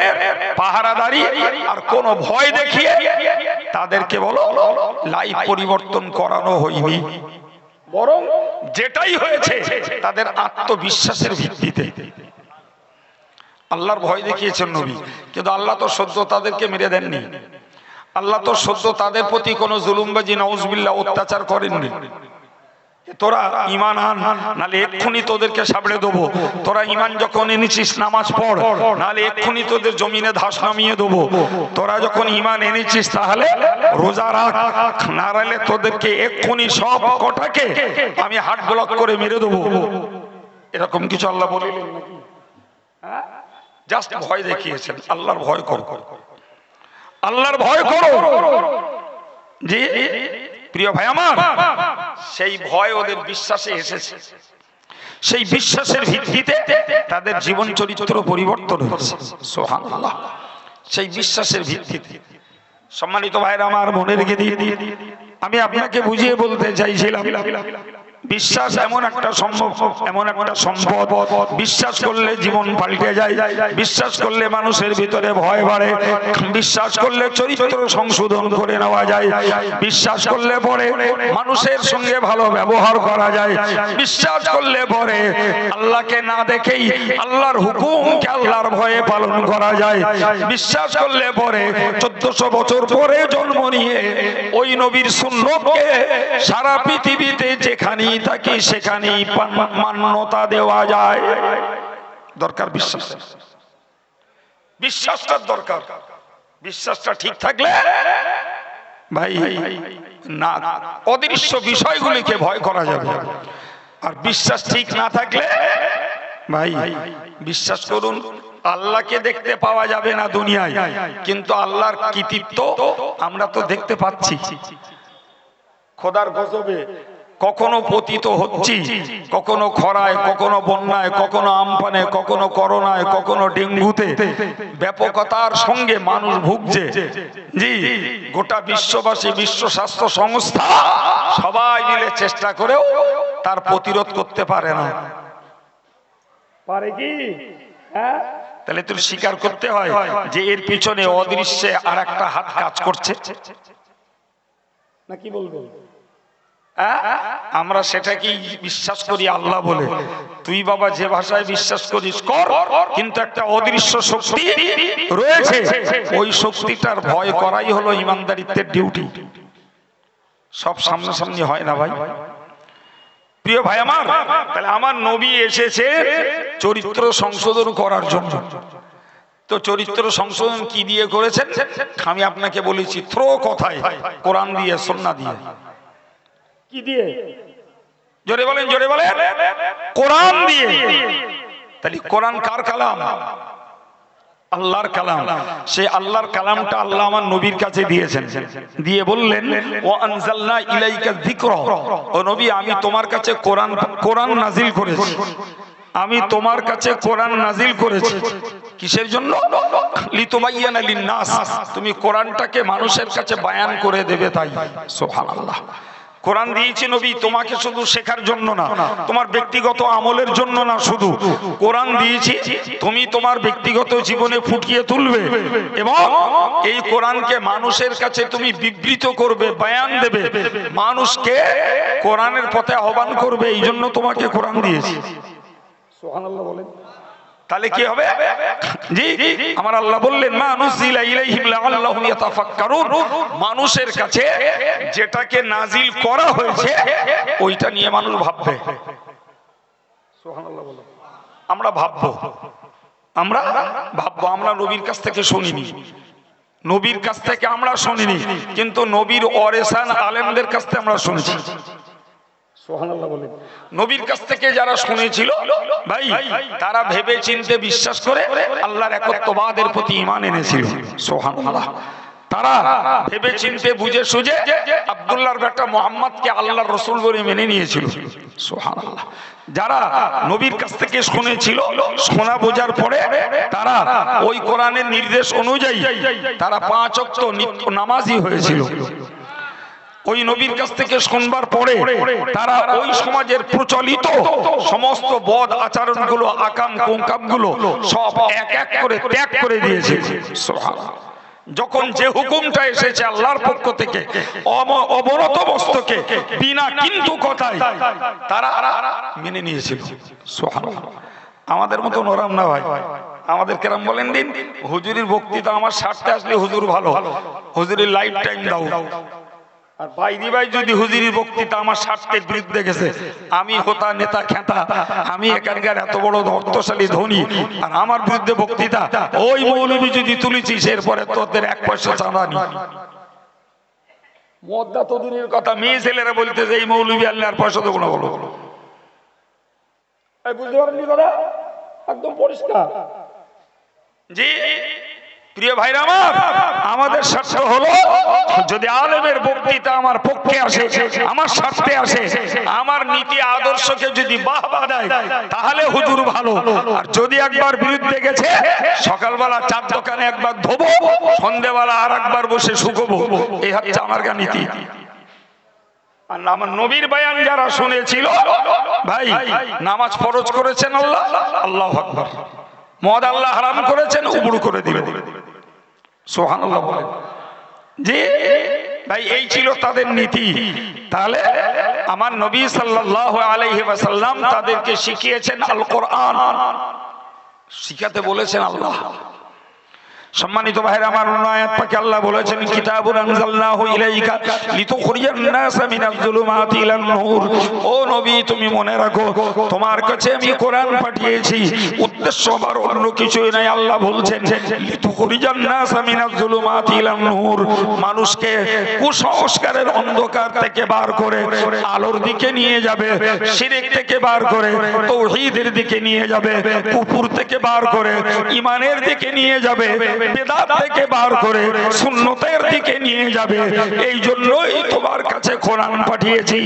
পাহারাদারি আর কোন ভয় দেখিয়ে তাদেরকে বলো লাইফ পরিবর্তন করানো হয়নি, বরং যেটাই হয়েছে তাদের আত্মবিশ্বাসের ভিত্তিতে আল্লাহর ভয় দেখিয়েছেন নবী। কিন্তু আল্লাহ তো সদ্য তাদেরকে মেরে দেননি। আল্লাহ তো সদ্য তাদের প্রতি কোন জুলুমবাজি, নাউজুবিল্লাহ, অত্যাচার করেননি। তোরা ইমান আন, নালে এক্ষুনি তোদেরকে সাবড়ে দেবো। তোরা ইমান যখন এনেছিস নামাজ পড়, নালে এক্ষুনি তোদের জমিনে ধাস নামিয়ে দেবো। তোরা যখন ইমান এনেছিস তাহলে রোজা রাখ, নাহলে তোদেরকে এক্ষুনি সব কটাকে আমি হার্ট ব্লক করে মেরে দেবো। এরকম কিছু আল্লাহ বলিলেন নাকি? জাস্ট ভয় দেখিয়েছেন। আল্লাহর ভয় করো, আল্লাহর ভয় করো। জি প্রিয় ভাই আমার, সেই ভয় ওদের বিশ্বাসে এসেছে। সেই বিশ্বাসের ভিত্তিতে তাদের জীবন চরিত্র পরিবর্তন হয়েছে। সুবহানাল্লাহ। সেই বিশ্বাসের ভিত্তিতে। সম্মানিত ভাইরা আমার, মনে রেখে দিয়ে আমি আপনাকে বুঝিয়ে বলতে চাইছিলাম, বিশ্বাস এমন একটা সম্পদ, বিশ্বাস করলে জীবন পাল্টে যায়, বিশ্বাস করলে মানুষের ভিতরে ভয় বাড়ে, বিশ্বাস করলে চরিত্র সংশোধন করে নেওয়া যায়, বিশ্বাস করলে পরে মানুষের সঙ্গে ভালো ব্যবহার করা যায়, বিশ্বাস করলে পরে আল্লাহকে না দেখেই আল্লাহর হুকুমকে আল্লাহর ভয়ে পালন করা যায়, বিশ্বাস করলে পরে 1400 বছর পরে জন্ম নিয়ে ওই নবীর সুন্নতকে সারা পৃথিবীতে যেখানে থাকি সেখানেই মান্যতা দেওয়া যায়। দরকার বিশ্বাস, বিশ্বাসটা দরকার। বিশ্বাসটা ঠিক থাকলে ভাই না অদৃশ্য বিষয়গুলিকে ভয় করা যাবে। আর বিশ্বাস ঠিক না থাকলে ভাই বিশ্বাস করুন, আল্লাহকে দেখতে পাওয়া যাবে না দুনিয়ায়, কিন্তু আল্লাহর কৃতিত্ব আমরা তো দেখতে পাচ্ছি। খোদার গজবে কখনো পতিত হচ্ছি, কখনো খরায়, কখনো বন্যায়, কখনো আমফানে, কখনো করোনায়, কখনো ডেঙ্গুতে ব্যাপকতার সঙ্গে মানুষ ভুগছে। জি, গোটা বিশ্ববাসী, বিশ্ব স্বাস্থ্য সংস্থা সবাই মিলে চেষ্টা করেও তার প্রতিরোধ করতে পারে না। পারে কি? হ্যাঁ, তাহলে তো স্বীকার করতে হয় যে এর পিছনে অদৃশ্যে আর একটা হাত কাজ করছে। না কি বলবো? আমরা সেটাকেই বিশ্বাস করি আল্লাহ বলে। তুই বাবা যে ভাষায় বিশ্বাস করিস কর, কিন্তু একটা অদৃশ্য শক্তি রয়েছে, ওই শক্তিটার ভয় করাই হলো ইমানদারিত্বের ডিউটি। সব সামনাসামনি হয় না ভাই। প্রিয় ভাই আমার, তাহলে আমার নবী এসেছে চরিত্র সংশোধন করার জন্য। তো চরিত্র সংশোধন কি দিয়ে করেছেন? আমি আপনাকে বলেছি থ্রো কথায়, কোরআন দিয়ে, সুন্নাহ দিয়ে। কি দিয়ে? জোরে বলেন, জোরে বলেন। কোরআন দিয়ে। তাহলে কোরআন কার কালাম? আল্লাহর কালাম। সেই আল্লাহর কালামটা আল্লাহ আমার নবীর কাছে দিয়েছেন, দিয়ে বললেন ওয়া আনজালনা ইলাইকা যিকরা, ও নবী আমি তোমার কাছে কোরআন নাজিল করেছি। আমি তোমার কাছে কোরআন নাজিল করেছি কিসের জন্য? লিতুবাইয়ানা লিন-নাস, তুমি কোরআনটাকে মানুষের কাছে বায়ান করে দেবে তাই। সুবহানাল্লাহ। কোরআন দিয়েছি নবী তোমাকে শুধু শেখার জন্য না, তোমার ব্যক্তিগত আমলের জন্য না, শুধু কোরআন দিয়েছি তুমি তোমার ব্যক্তিগত জীবনে ফুটিয়ে তুলবে এবং এই কোরআনকে মানুষের কাছে তুমি বিবৃত করবে, বয়ান দেবে, মানুষকে কোরআনের পথে আহ্বান করবে। এই জন্য তোমাকে কোরআন দিয়েছি। সুবহানাল্লাহ বলেন। তাহলে কি হবে? জি, আমার আল্লাহ বললেন মা নুজিলা ইলাইহিম লাআল্লাহুম ইয়াতাফাক্কারুন, মানুষের কাছে যেটাকে নাজিল করা হয়েছে ওইটা নিয়ে মানুষ ভাববে। সুবহানাল্লাহ বলো। আমরা ভাববো, আমরা ভাববো। আমরা নবীর কাছ থেকে শুনিনি, নবীর কাছ থেকে আমরা শুনিনি, কিন্তু নবীর ওয়ারেসান আলেমদের কাছ থেকে আমরা শুনেছি। সুবহানাল্লাহ বলেন। নবীর কাছ থেকে যারা শুনেছিল ভাই, তারা ভেবে চিন্তে বিশ্বাস করে আল্লাহর একত্ববাদের প্রতি ঈমান এনেছিল। সুবহানাল্লাহ। তারা ভেবে চিন্তে বুঝে সুঝে আব্দুল্লাহর বেটা মুহাম্মদকে আল্লাহর রাসূল বলে মেনে নিয়েছিল। সুবহানাল্লাহ। যারা নবীর কাছ থেকে শুনেছিল, শোনা বোঝার পরে তারা ওই কোরআনের নির্দেশ অনুযায়ী তারা 5 ওয়াক্ত নামাজি হয়েছিল। ওই নবীর কাছ থেকে শুনবার পরে তারা ওই সমাজের প্রচলিত সমস্ত বদ আচরণগুলো, আকাম কুকামগুলো সব এক এক করে ত্যাগ করে দিয়েছে। সুবহানাল্লাহ। যখন যে হুকুমটা এসেছে আল্লাহর পক্ষ থেকে অবনত বস্তুকে বিনা কিন্তু কথায় তারা মেনে নিয়েছিল। সুবহানাল্লাহ। আমাদের মতো নরম না ভাই। আমাদের কেরাম বলেন দিন হুজুরির বক্তৃতা আমার স্বার্থে আসলে হুজুর ভালো, হুজুরের লাইফ টাইম দাও। আর বাইদি ভাই যদি হুজুরির বক্তৃতা আমার স্বার্থের বিরুদ্ধে গেছে, আমি হোতা নেতা খেতা, আমি এখানকার এত বড় অর্থশালী ধনী, আর আমার বিরুদ্ধে বক্তৃতা ওই মৌলবী যদি তুলেছিস এরপরে তোদের 1 পয়সা চাঁদা নি। মদ্দা তো দূরের কথা, মেয়ে ছেলেরা বলতে যে এই মৌলবী আল্লাহর পয়সা দেবো না। বলো বুঝতে পারেননি কথা? একদম পরিষ্কার। জি প্রিয় ভাইরা আমার, আমাদের স্বার্থ হলো যদি আলেমের বক্তৃতা আমার পক্ষে আসে, আমার স্বার্থে আসে, আমার নীতি আদর্শকে যদি বাহবা দেয় তাহলে হুজুর ভালো, আর যদি একবার বিরুদ্ধে গেছে সকালবেলা চার দোকানে একবার ধোবো, সন্ধ্যেবেলা আর একবার বসে শুকোবো, এই হচ্ছে আমার নীতি। আর আমার নবীর বয়ান যারা শুনেছিল, ভাই নামাজ ফরজ করেছেন আল্লাহ, আল্লাহু আকবার, মদ আল্লাহ হারাম করেছেন, উবুড় করে দিবেন, সুবহানাল্লাহ বলেন। যে ভাই এই ছিল তাদের নীতি। তাহলে আমার নবী সাল্লাল্লাহু আলাইহি ওয়াসাল্লাম তাদেরকে শিখিয়েছেন আল কোরআন, শিখাতে বলেছেন আল্লাহ। সম্মানিত ভাইরা আমার, আয়াত পাকে আল্লাহ বলেছেন কিতাবুন আনজালনাহু ইলাইকা লিতুখরিজান নাসা মিনাজ যুলুমাতি ইলান নূর। ও নবী, তুমি মনে রাখো তোমার কাছে আমি কোরআন পাঠিয়েছি, উদ্দেশ্য আমার অন্য কিছুই নাই। আল্লাহ বলছেন লিতুখরিজান নাসা মিনাজ যুলুমাতি ইলান নূর, মানুষকে কুসংস্কারের অন্ধকার থেকে বার করে আলোর দিকে নিয়ে যাবে, শিরক থেকে বার করে তাওহীদের দিকে নিয়ে যাবে, কুফর থেকে বার করে ঈমানের দিকে নিয়ে যাবে, বেদাত থেকে বার করে সুন্নতের দিকে নিয়ে যাবে। এই জন্যই তোমার কাছে কোরআন পাঠিয়েছি।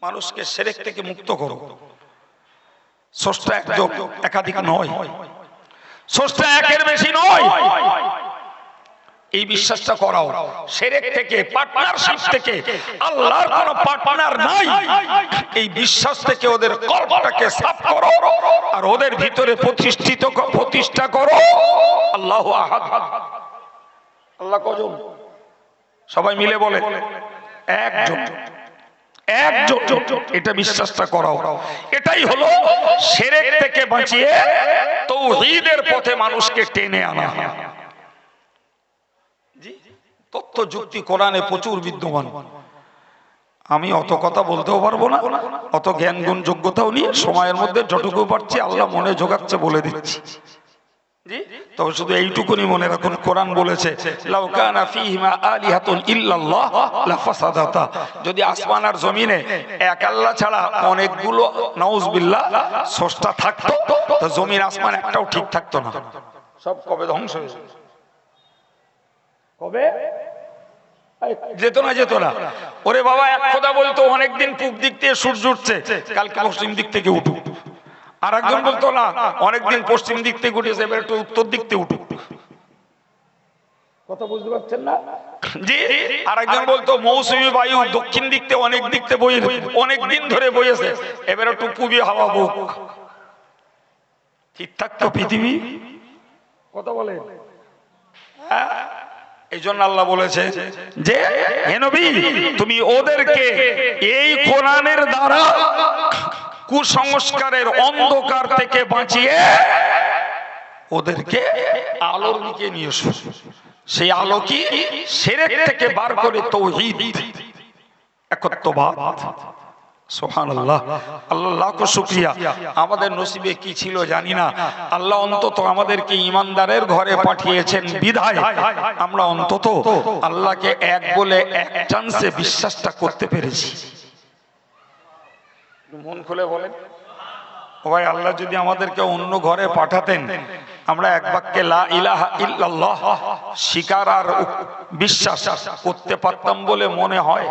মানুষকে শিরক থেকে মুক্ত করো। স্রষ্টা একজন, একাধিক নয়, স্রষ্টা একের বেশি নয়, এই বিশ্বাসটা করাও। শিরক থেকে, পার্টনারশিপ থেকে, আল্লাহর কোনো পার্টনার নাই, এই বিশ্বাস থেকে ওদের কল্পটাকে সাফ করো আর ওদের ভিতরে প্রতিষ্ঠা করো আল্লাহু আহাদ। আল্লাহ কজন? সবাই মিলে বলে একজন, একজন। এটা বিশ্বাসটা করাও। এটাই হলো শিরক থেকে বাঁচিয়ে তাওহীদের পথে মানুষকে টেনে আনা। তথ্য যুক্তি কোরআনে প্রচুর বিদ্যমান। আমি অত কথা বলতেও পারবো না, অত জ্ঞান গুণ যোগ্যতাও নেই। সময়ের মধ্যে যতটুকু পারছি আল্লাহ মনে জোগাচ্ছে বলে দিচ্ছি। তবে শুধু এইটুকুনি মনে রাখুন, কোরআন বলেছে লাউ কানা ফীহিমা আলিহাতুন ইল্লাল্লাহ লাফাসাদাতা, যদি আসমান আর জমিনে এক আল্লাহ ছাড়া অনেকগুলো নাউজুবিল্লাহ স্রষ্টা থাকতো তো জমিন আসমান একটাও ঠিক থাকতো না, সব কবে ধ্বংস হয়ে যেত। কবে যেত না, যেত না। ওরে বাবা, এক কথা বলতো অনেকদিন পূব দিক থেকে সূর্য উঠছে, কালকে পশ্চিম দিক থেকে উঠুক। আর একজন বলতো না, অনেকদিন পশ্চিম দিক থেকে উঠেছে, এবার একটু উত্তর দিক থেকে উঠুক। কথা বুঝতে পারছেন না? জি। আর একজন বলতো মৌসুমী বায়ু দক্ষিণ দিক থেকে অনেক দিক থেকে বয়ে, অনেক দিন ধরে বয়েছে, এবার একটু পূর্বী হাওয়া বক। ঠিক থাকতো পৃথিবী? কথা বলে। এই জন্য আল্লাহ বলেছে যে হে নবী, তুমি ওদেরকে এই কোরআনের দ্বারা কুসংস্কারের অন্ধকার থেকে বাঁচিয়ে ওদেরকে আলোর দিকে নিয়ে এসো। সেই আলো কি? শিরক থেকে বার করে তাওহীদ, একত্ববাদ। সুবহানাল্লাহ, আল্লাহ লাখো শুকরিয়া। আমাদের নসিবে কি ছিল জানি না, আল্লাহ অন্তত আমাদেরকে ঈমানদারের ঘরে পাঠিয়েছেন বিধায় আমরা অন্তত আল্লাহকে এক বলে এক চান্সে বিশ্বাসটা করতে পেরেছি। মন খুলে বলেন ভাই, আল্লাহ যদি আমাদেরকে অন্য ঘরে পাঠাতেন, আমরা এক বাক্যে লা ইলাহা ইল্লাল্লাহ স্বীকার আর বিশ্বাস করতে পারতাম বলে মনে হয়?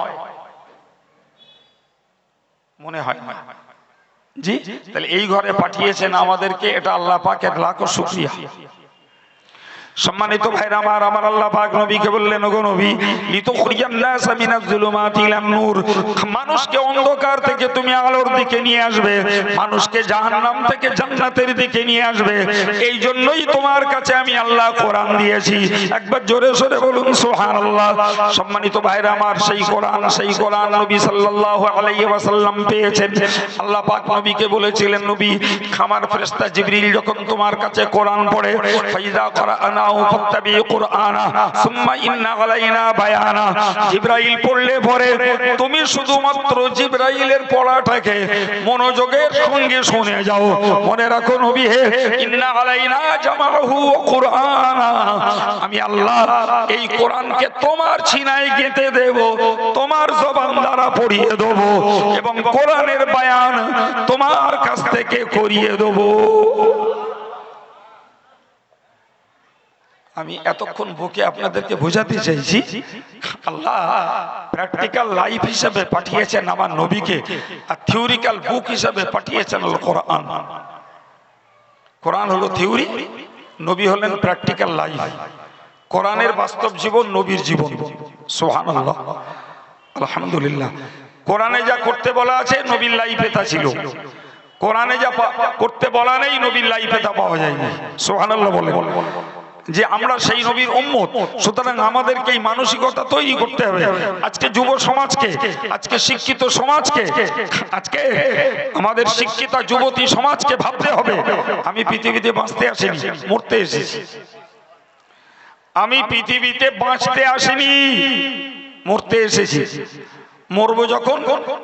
মনে হয় না। জি, তাহলে এই ঘরে পাঠিয়েছেন আমাদেরকে, এটা আল্লাহ পাকের লাখো শুকরিয়া। সম্মানিত ভাইরা আমার, আমার আল্লাহ পাক নবীকে বললেন, ওগো নবী, লিতুখরিজান নাসা মিনাজ যুলুমাতি ইলান নূর, মানুষকে অন্ধকার থেকে তুমি আলোর দিকে নিয়ে আসবে, মানুষকে জাহান্নাম থেকে জান্নাতের দিকে নিয়ে আসবে। এই জন্যই তোমার কাছে আমি আল্লাহ কোরআন দিয়েছি। একবার জোরে সোরে বলুন সুবহানাল্লাহ। সম্মানিত ভাইরা আমার, সেই কোরআন নবী সাল্লাল্লাহু আলাইহি ওয়াসাল্লাম পেয়েছেন। আল্লাহ পাক নবীকে বলেছিলেন, নবী, আমার ফেরেশতা জিবরিল যখন তোমার কাছে কোরআন পড়ে, ফাইজা কোরআন জিবরাইল পড়লে পরে তুমি শুধুমাত্র জিবরাইলের পড়াটাকে মনোযোগের সঙ্গে শুনে যাও। মনে রাখো নবী হে, ইন্না আলাইনা জামাহু ওয়া কুরআনা, আমি আল্লাহ এই কোরআনকে তোমার সিনায় গেঁথে দেব, তোমার জবান দ্বারা পড়িয়ে দেব এবং কোরআনের বয়ান তোমার কাছ থেকে করিয়ে দেব। আমি এতক্ষণ বকে আপনাদেরকে বোঝাতে চাইছি আল্লাহ প্র্যাকটিক্যাল লাইফ হিসেবে পাঠিয়েছেন আমার নবীকে, আর থিওরিক্যাল বুক হিসেবে পাঠিয়েছেন আল কোরআন। কোরআন হলো থিওরি, নবী হলেন প্র্যাকটিক্যাল লাইফ। কোরআনের বাস্তব জীবন, নবীর জীবন। সুবহানাল্লাহ, আলহামদুলিল্লাহ। কোরআনে যা করতে বলা আছে নবীর লাইফে তা ছিল, কোরআনে যা করতে বলা নেই নবীর লাইফে তা পাওয়া যায়নি। সুবহানাল্লাহ বলে যে আমরা সেই নবীর উম্মত, সুতরাং আমাদেরকে এই মানসিকতা তৈরি করতে হবে। আজকে যুব সমাজকে, আজকে শিক্ষিত সমাজকে, আজকে আমাদের শিক্ষিত যুবতী সমাজকে ভাবতে হবে আমি পৃথিবীতে বাঁচতে আসিনি, মরতে এসেছি। আমি পৃথিবীতে বাঁচতে আসিনি, মরতে এসেছি। মরবো যখন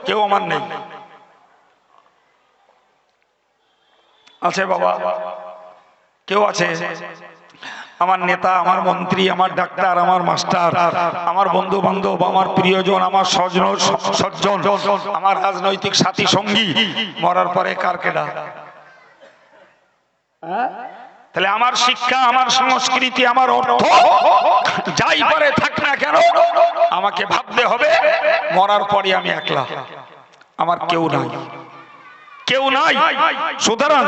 কেউ আমার নেই। আছে বাবা, কেউ আছে? আমার নেতা, আমার মন্ত্রী, আমার ডাক্তার, আমার মাস্টার, আমার বন্ধু বান্ধব, আমার প্রিয়জন, আমার সজ্জন, আমার রাজনৈতিক সাথী সঙ্গী মরার পরে কার কেডা? তাহলে আমার শিক্ষা, আমার সংস্কৃতি, আমার অর্থ যাই পারে থাক না কেন, আমাকে ভাবতে হবে মরার পরে আমি একলা, আমার কেউ নাই, কেউ নাই। সুতরাং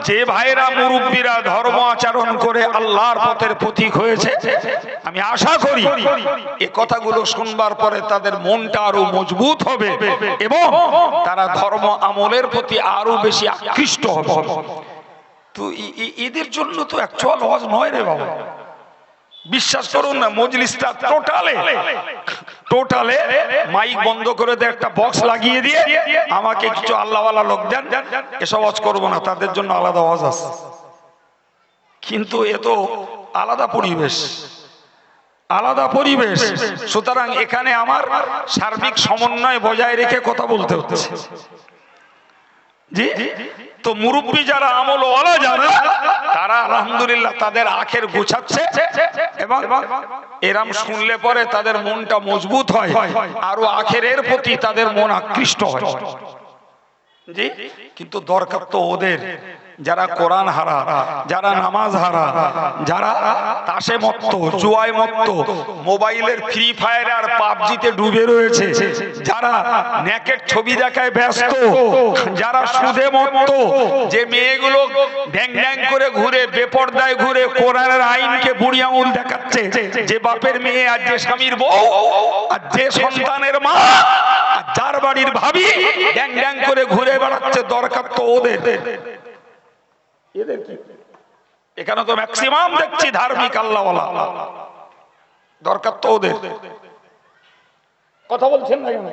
যে ভাইরা মুরব্বীরা ধর্ম আচরণ করে আল্লাহর পথের পথিক হয়েছে, আমি আশা করি এই কথাগুলো শুনবার পরে তাদের মনটা আরো মজবুত হবে এবং তারা ধর্ম আমলের প্রতি আরো বেশি আকৃষ্ট হবে। তো এদের জন্য তো অ্যাকচুয়াল ওয়াজ নয় রে বাবা, বিশ্বাস করুন না। মজলিসটা টোটালে মাইক বন্ধ করে দিয়ে একটা বক্স লাগিয়ে দিয়ে আমাকে কিছু আল্লাহওয়ালা লোক দেন, এসব ওয়াজ করবো না, তাদের জন্য আলাদা ওয়াজ আছে। কিন্তু এ তো আলাদা পরিবেশ, আলাদা পরিবেশ। সুতরাং এখানে আমার সার্বিক সমন্বয় বজায় রেখে কথা বলতে হচ্ছে। জি, তো মুরব্বী যারা আমল ওয়ালা যারা, তারা আলহামদুলিল্লাহ তাদের আখের গুছাচ্ছে এবং এরাম শুনলে পরে তাদের মনটা মজবুত হয়, আরো আখেরের প্রতি তাদের মন আকৃষ্ট হয়। জি, কিন্তু দরকার তো ওদের যারা কোরআন হারা, যারা নামাজ হারা, যারা তাসে মত্ত, জুয়ায় মত্ত, মোবাইলের ফ্রি ফায়ার আর পাবজিতে ডুবে রয়েছে, যারা নেকের ছবি দেখায় ব্যস্ত, যারা সুদে মত্ত, যে মেয়েগুলো ড্যাং ড্যাং করে ঘুরে, বেপরদায় ঘুরে কোরআনের আইনকে বুড়ি আঙুল দেখাচ্ছে, যে বাপের মেয়ে আর যে স্বামীর বউ আর যে সন্তানের মা আর যার বাড়ির ভাবি ড্যাং ড্যাং করে ঘুরে বেড়াচ্ছে, দরকার তো ওদের। এখানে তো ম্যাক্সিমাম দেখছি ধার্মিক আল্লাহওয়ালা, দরকার তো ওদের। কথা বলছেন না কেন?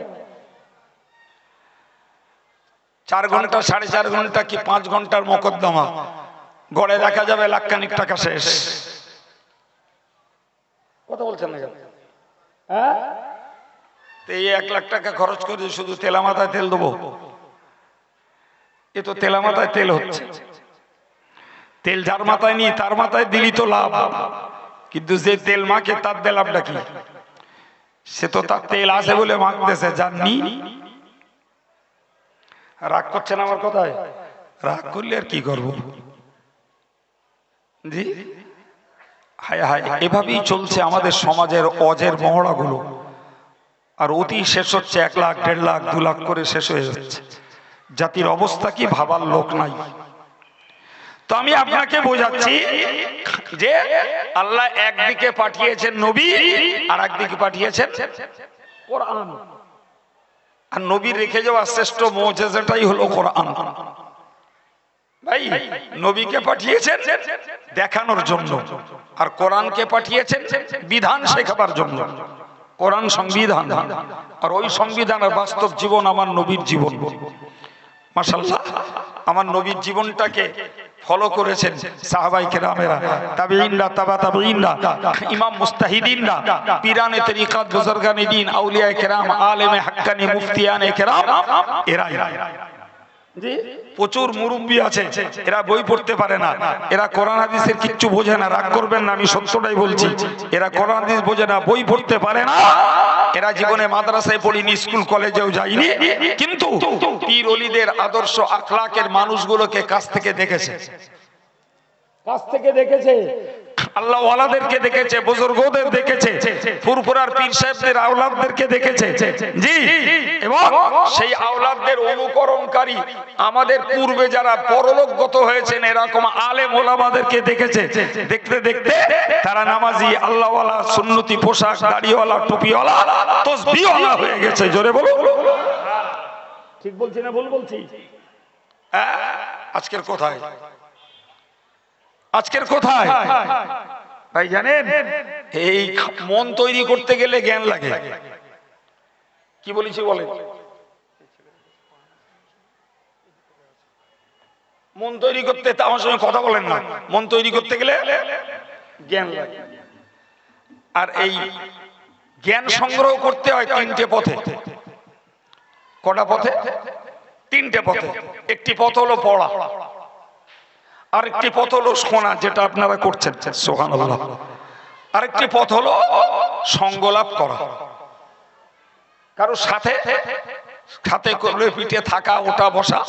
4 ঘন্টা, 4.5 ঘন্টা কি 5 ঘন্টার মোকদ্দমা, গড়ে দেখা যাবে লাখখানিক টাকা শেষ। কথা বলছেন না কেন? হ্যাঁ, এই 1 লাখ টাকা খরচ করে শুধু তেলা মাথায় তেল দেবো, এ তো তেলা মাথায় তেল হচ্ছে। তেল যার মাথায় নি তার মাথায় দিলি তো লাভ, কিন্তু যে তেল মাকে তার দিয়ে লাভটা কি? সে তো তার তেল আছে বলে মাখতেছে, জানি। রাগ করছেন আমার কথায়? রাগ করলে আর কি করবো? জি, হায় হায়, এভাবেই চলছে আমাদের সমাজের অজের মহড়াগুলো। আর অতি শেষ হচ্ছে 1 লাখ, 1.5 লাখ, 2 লাখ করে শেষ হয়ে যাচ্ছে। জাতির অবস্থা কি ভাবার লোক নাই। তো আমি আপনাকে বোঝাচ্ছি যে আল্লাহ একদিকে পাঠিয়েছেন নবী, আর একদিকে পাঠিয়েছেন কোরআন। আর নবীর রেখে যাওয়া শ্রেষ্ঠ মুজিজাটাই হলো কোরআন। ভাই, নবীকে পাঠিয়েছেন দেখানোর জন্য, আর কোরআনকে পাঠিয়েছেন বিধান শেখাবার জন্য। কোরআন সংবিধান, আর ওই সংবিধানের বাস্তব জীবন আমার নবীর জীবন। মাশাআল্লাহ, আমার নবীর জীবনটাকে ফলো করেছেন সাহাবায়ে কেরামেরা, তাবেঈনরা, তাবা তাবেঈনরা, ইমাম মুস্তাহিদিনরা, পীরানে তরিকাত, বুজুর্গানে দ্বীন, আউলিয়ায়ে কেরাম, আলেমে হাক্কানি, মুফতিয়ানে কেরাম, এরাই। জি, প্রচুর মুরব্বী আছে, এরা বই পড়তে পারে না, এরা কোরআন হাদিসের কিচ্ছু বোঝে না। রাগ করবেন না, আমি সত্যটাই বলছি। এরা কোরআন হাদিস বোঝে না, বই পড়তে পারে না। এরা জীবনে মাদ্রাসায় পড়িনি, স্কুল কলেজেও যায়নি, কিন্তু পীর ওলিদের আদর্শ আখলাকের মানুষগুলোকে কাছ থেকে দেখেছে, কাছ থেকে দেখেছে। আল্লাহ ওয়ালাদেরকে দেখেছে, বুজুর্গদের দেখেছে, ফুরফুরার পীর সাহেবদের আওলাদদেরকে দেখেছে। জি, এবং সেই আওলাদদের অনুকরণকারী আমাদের পূর্বে যারা পরলোকগত হয়েছেন এরকম আলেম ওলামাদেরকে দেখেছে। দেখতে দেখতে তারা নামাজি, আল্লাহওয়ালা, সুন্নতি পোশাক, দাড়িওয়ালা, টুপিওয়ালা, তাসবিহওয়ালা হয়ে গেছে। জোরে বলো। ঠিক বলছি না ভুল বলছি? আজকের কোথায়, আজকের কোথায় ভাই জানেন? এই মন তৈরি করতে গেলে জ্ঞান লাগে। কি বলেছি বলেন? মন তৈরি করতে, আমার সঙ্গে কথা বলেন না, মন তৈরি করতে গেলে জ্ঞান লাগে। আর এই জ্ঞান সংগ্রহ করতে হয় তিনটে পথে। কটা পথে? তিনটে পথে। একটি পথ হলো পড়া, আরেকটি পথ হলো শোনা, যেটা আপনারা করছেন, সুবহানাল্লাহ। আরেকটি পথ হলো সঙ্গলাভ করা, কারো সাথে সাথে করলে পিঠে থাকা, ওঠা বসা,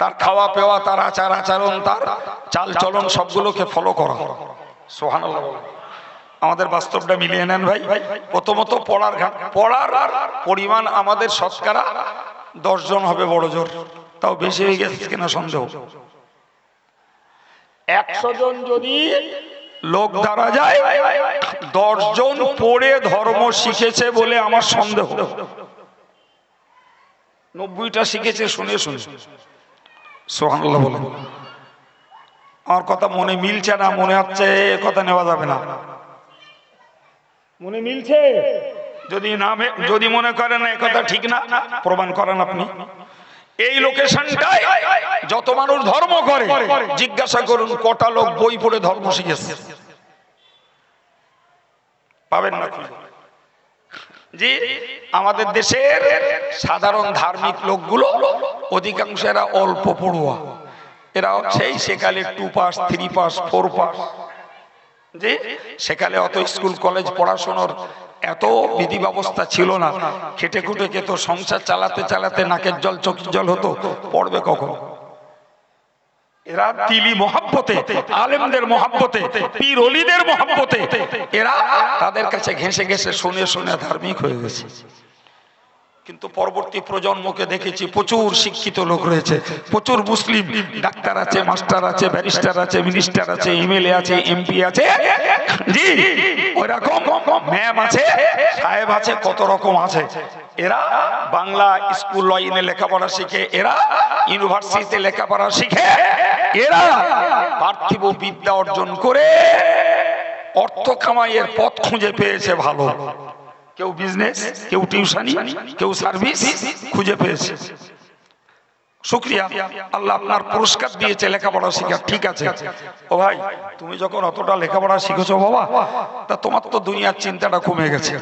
তার খাওয়া পেওয়া, তার আচার আচরণ, তার চাল চলন সবগুলোকে ফলো করা। সুবহানাল্লাহ। আমাদের বাস্তবটা মিলিয়ে নেন ভাই। প্রথমত পড়ার পরিমাণ আমাদের শতকরা 10 জন হবে বড় জোর, তাও বেশি হয়ে গেছে কিনা সন্দেহ। 100 জন যদি লোক ধরা যায়, 10 জন পড়ে ধর্ম শিখেছে বলে আমার সন্দেহ। 90টা শিখেছে শুনে শুনে। সুবহানাল্লাহ বলুন। আমার কথা মনে মিলছে না? মনে হচ্ছে কথা নেওয়া যাবে না। মনে মিলছে? যদি মনে করেন না কথা ঠিক না, প্রমাণ করেন আপনি। এই লোকেশনটাই যত মানুষ ধর্ম করে জিজ্ঞাসা করুন কটা লোক বই পড়ে ধর্ম শিখেছে, পাবেন না খুঁজে। জি, আমাদের দেশের সাধারণ ধার্মিক লোকগুলো অধিকাংশ এরা অল্প পড়ুয়া। এরা সেই সেকালে 2 পাস 3 পাস 4 পাস। জি, সেকালে অত স্কুল কলেজ পড়াশোনার এত বিধি ব্যবস্থা ছিল না। খেটে খুটে খেতো, সংসার চালাতে চালাতে নাকের জল চোখের জল হতো, পড়বে কখন? এরা তিলি মহাব্বতে, আলেমদের মহাব্বতে, পীর ওলিদের মহাব্বতে এরা তাদের কাছে ঘেঁষে ঘেঁষে শুনে শুনে ধার্মিক হয়ে গেছে। কিন্তু পরবর্তী প্রজন্মকে দেখেছি প্রচুর শিক্ষিত লোক রয়েছে, প্রচুর মুসলিম ডাক্তার আছে, মাস্টার আছে, ব্যারিস্টার আছে, মিনিস্টার আছে, এমএলএ আছে, এমপি আছে, জি ওইরকম ম্যাম আছে, সাহেব আছে, কত রকম আছে। এরা বাংলা স্কুল লাইনে লেখাপড়া শিখে, এরা ইউনিভার্সিটিতে লেখাপড়া শিখে, এরা পার্থিব বিদ্যা অর্জন করে অর্থ কামাইয়ের পথ খুঁজে পেয়েছে। ভালো, কেউ বিজনেস, কেউ টিউশনি, কেউ সার্ভিস খুঁজে পেয়েছে। শুকরিয়া, আল্লাহ আপনার পুরস্কার দিয়েছে লেখাপড়া শিখা, ঠিক আছে। ও ভাই, তুমি যখন অতটা লেখাপড়া শিখেছো বাবা, তা তোমার তো দুনিয়ার চিন্তাটা কমে গেছে।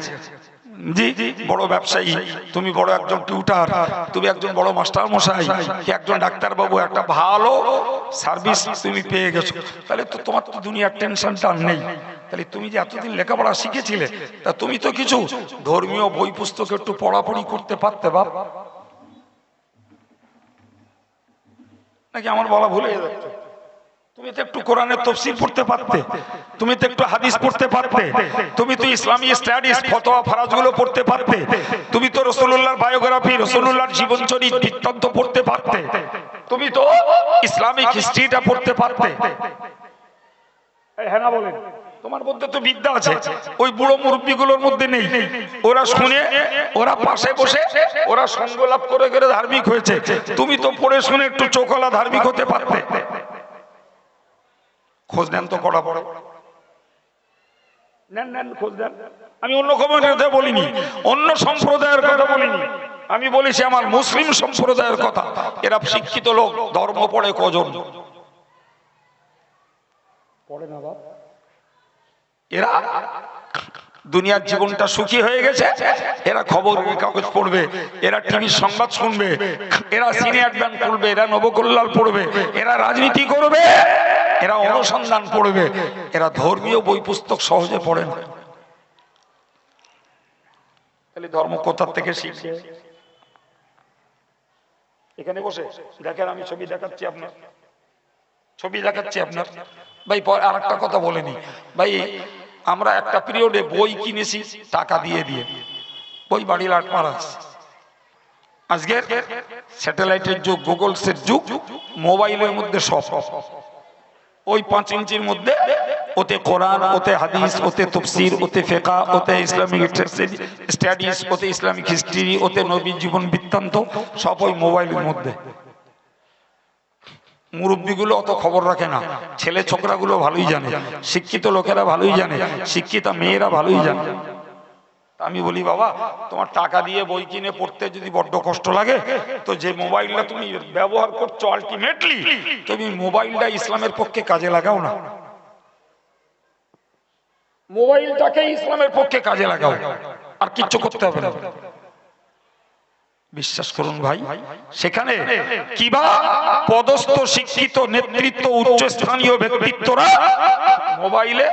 জি, বড় ব্যবসায়ী তুমি, বড় একজন টিউটার তুমি, একজন বড় মাস্টার মশাই, একজন ডাক্তার বাবু, একটা ভালো সার্ভিস তুমি পেয়ে গেছো, তাহলে তো তোমার তো দুনিয়ার টেনশনটা নেই। তাহলে তুমি যে এতদিন লেখাপড়া শিখেছিলে, তা তুমি তো কিছু ধর্মীয় বই পুস্তক একটু পড়াপড়ি করতে পারতে বাপ, নাকি আমার বলা ভুলে যাচ্ছে? তুমি তো একটু কোরআনের তাফসীর পড়তে পারতে, তুমি তো একটু হাদিস পড়তে পারতে, তুমি তো ইসলামী স্টাডিজ ফতোয়া ফারাজগুলো পড়তে পারতে, তুমি তো রাসূলুল্লাহর বায়োগ্রাফি, রাসূলুল্লাহর জীবনচরিত বৃত্তান্ত পড়তে পারতে, তুমি তো ইসলামিক হিস্ট্রিটা পড়তে পারতে। হ্যাঁ না বলেন? তোমার মধ্যে তো বিদ্যা আছে, ওই বুড়ো মুরব্বীগুলোর মধ্যে নেই। ওরা শুনে, ওরা পাশে বসে, ওরা সঙ্গ লাভ করে করে ধার্মিক হয়েছে। তুমি তো পড়ে শুনে একটু চোখলা ধার্মিক হতে পারতে। খোঁজ নেন তো কড়া পড়ে, নেন নেন খোঁজ নেন। আমি অন্য কমিউনিটির বলিনি, অন্য সম্প্রদায়ের কথা বলিনি, আমি বলেছি আমার মুসলিম সম্প্রদায়ের কথা। এরা শিক্ষিত লোক, ধর্ম পড়ে কজন? পড়ে না বাপ। এরা দুনিয়ার জীবনটা সুখী হয়ে গেছে, এরা খবর কাগজ পড়বে, এরা টিভির সংবাদ শুনবে, এরা সিনিয়র ব্যান্ড পড়বে, এরা নবকল্যাণ পড়বে, এরা রাজনীতি করবে, এরা অনুসন্ধান পড়বে, এরা ধর্মীয় বই পুস্তক সহজে পড়ে না। তাহলে ধর্ম কোথা থেকে শিখবে? এখানে বসে দেখেন, আমি ছবি দেখাচ্ছি আপনার, ছবি দেখাচ্ছি আপনার ভাই। আর একটা কথা বলেনি ভাই, আমরা একটা পিরিয়ডে বই কিনেছি টাকা দিয়ে দিয়ে, বই বাড়ি লাট মারা। আজকে স্যাটেলাইটের যুগ, গুগলসের যুগ, মোবাইলের মধ্যে সব, ওই 5 ইঞ্চির মধ্যে ওতে কোরআন, ওতে হাদিস, ওতে তাফসীর, ওতে ফিকহ, ওতে ইসলামিক স্টাডিজ, ওতে ইসলামিক হিস্ট্রি, ওতে নবীর জীবন বৃত্তান্ত, সব ওই মোবাইলের মধ্যে। মুরব্বীগুলো অত খবর রাখে না, ছেলে ছোকরাগুলো ভালোই জানে, শিক্ষিত লোকেরা ভালোই জানে, শিক্ষিতা মেয়েরা ভালোই জানে। আমি বলি বাবা, তোমার টাকা দিয়ে বই কিনে পড়তে যদি বড্ড কষ্ট লাগে, তো যে মোবাইলটা তুমি ব্যবহার করছো আলটিমেটলি তুমি মোবাইলটা ইসলামের পক্ষে কাজে লাগাও না, মোবাইলটাকে ইসলামের পক্ষে কাজে লাগাও, আর কিচ্ছু করতে হবে না। বিশ্বাস করুন ভাই, সেখানে কিবা পদস্থ শিক্ষিত নেতৃত্ব উচ্চস্থানীয় ব্যক্তিত্বরা মোবাইলে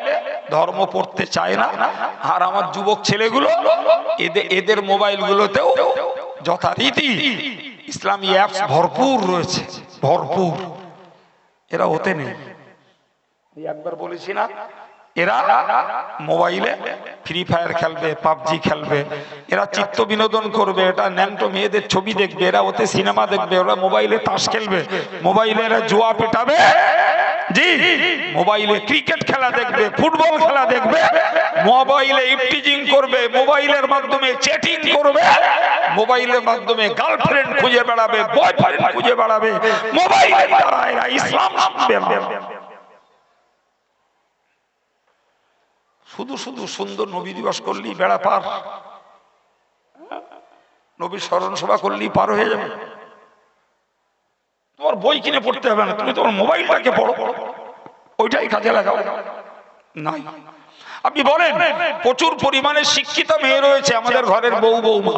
ধর্ম পড়তে চায় না, আর আমার যুবক ছেলেগুলো এদের মোবাইলগুলোতেও যথারীতি ইসলামী অ্যাপস ভরপুর রয়েছে, ভরপুর। এরা হতে নেই, একবার বলেছি না, এরা মোবাইলে ফ্রি ফায়ার খেলবে, পাবজি খেলবে, এরা চিত্ত বিনোদন করবে, এটা ন্যাংটো মেয়েদের ছবি দেখবে, এরা ওতে সিনেমা দেখবে, ওরা মোবাইলে তাস খেলবে, মোবাইলে এরা জুয়া পেটাবে, জি মোবাইলে ক্রিকেট খেলা দেখবে, ফুটবল খেলা দেখবে, মোবাইলে ইফটিজিং করবে, মোবাইলের মাধ্যমে চ্যাটিং করবে, মোবাইলের মাধ্যমে গার্লফ্রেন্ড খুঁজে বেড়াবে, বয়ফ্রেন্ড খুঁজে বেড়াবে, মোবাইলের দ্বারা এরা ইসলাম শিখবে। শুধু শুধু সুন্দর নবী দিবস করলেই বেড়া পার, নবীর স্মরণ সভা করলেই পার হয়ে যাবে। তোমার বই কিনে পড়তে হবে না, তুমি তোমার মোবাইলটাকে পড়ো, ওইটাই কাজে লাগাও। নাই, আপনি বলেন প্রচুর পরিমাণে শিক্ষিত মেয়ে রয়েছে আমাদের ঘরের বউ বৌমা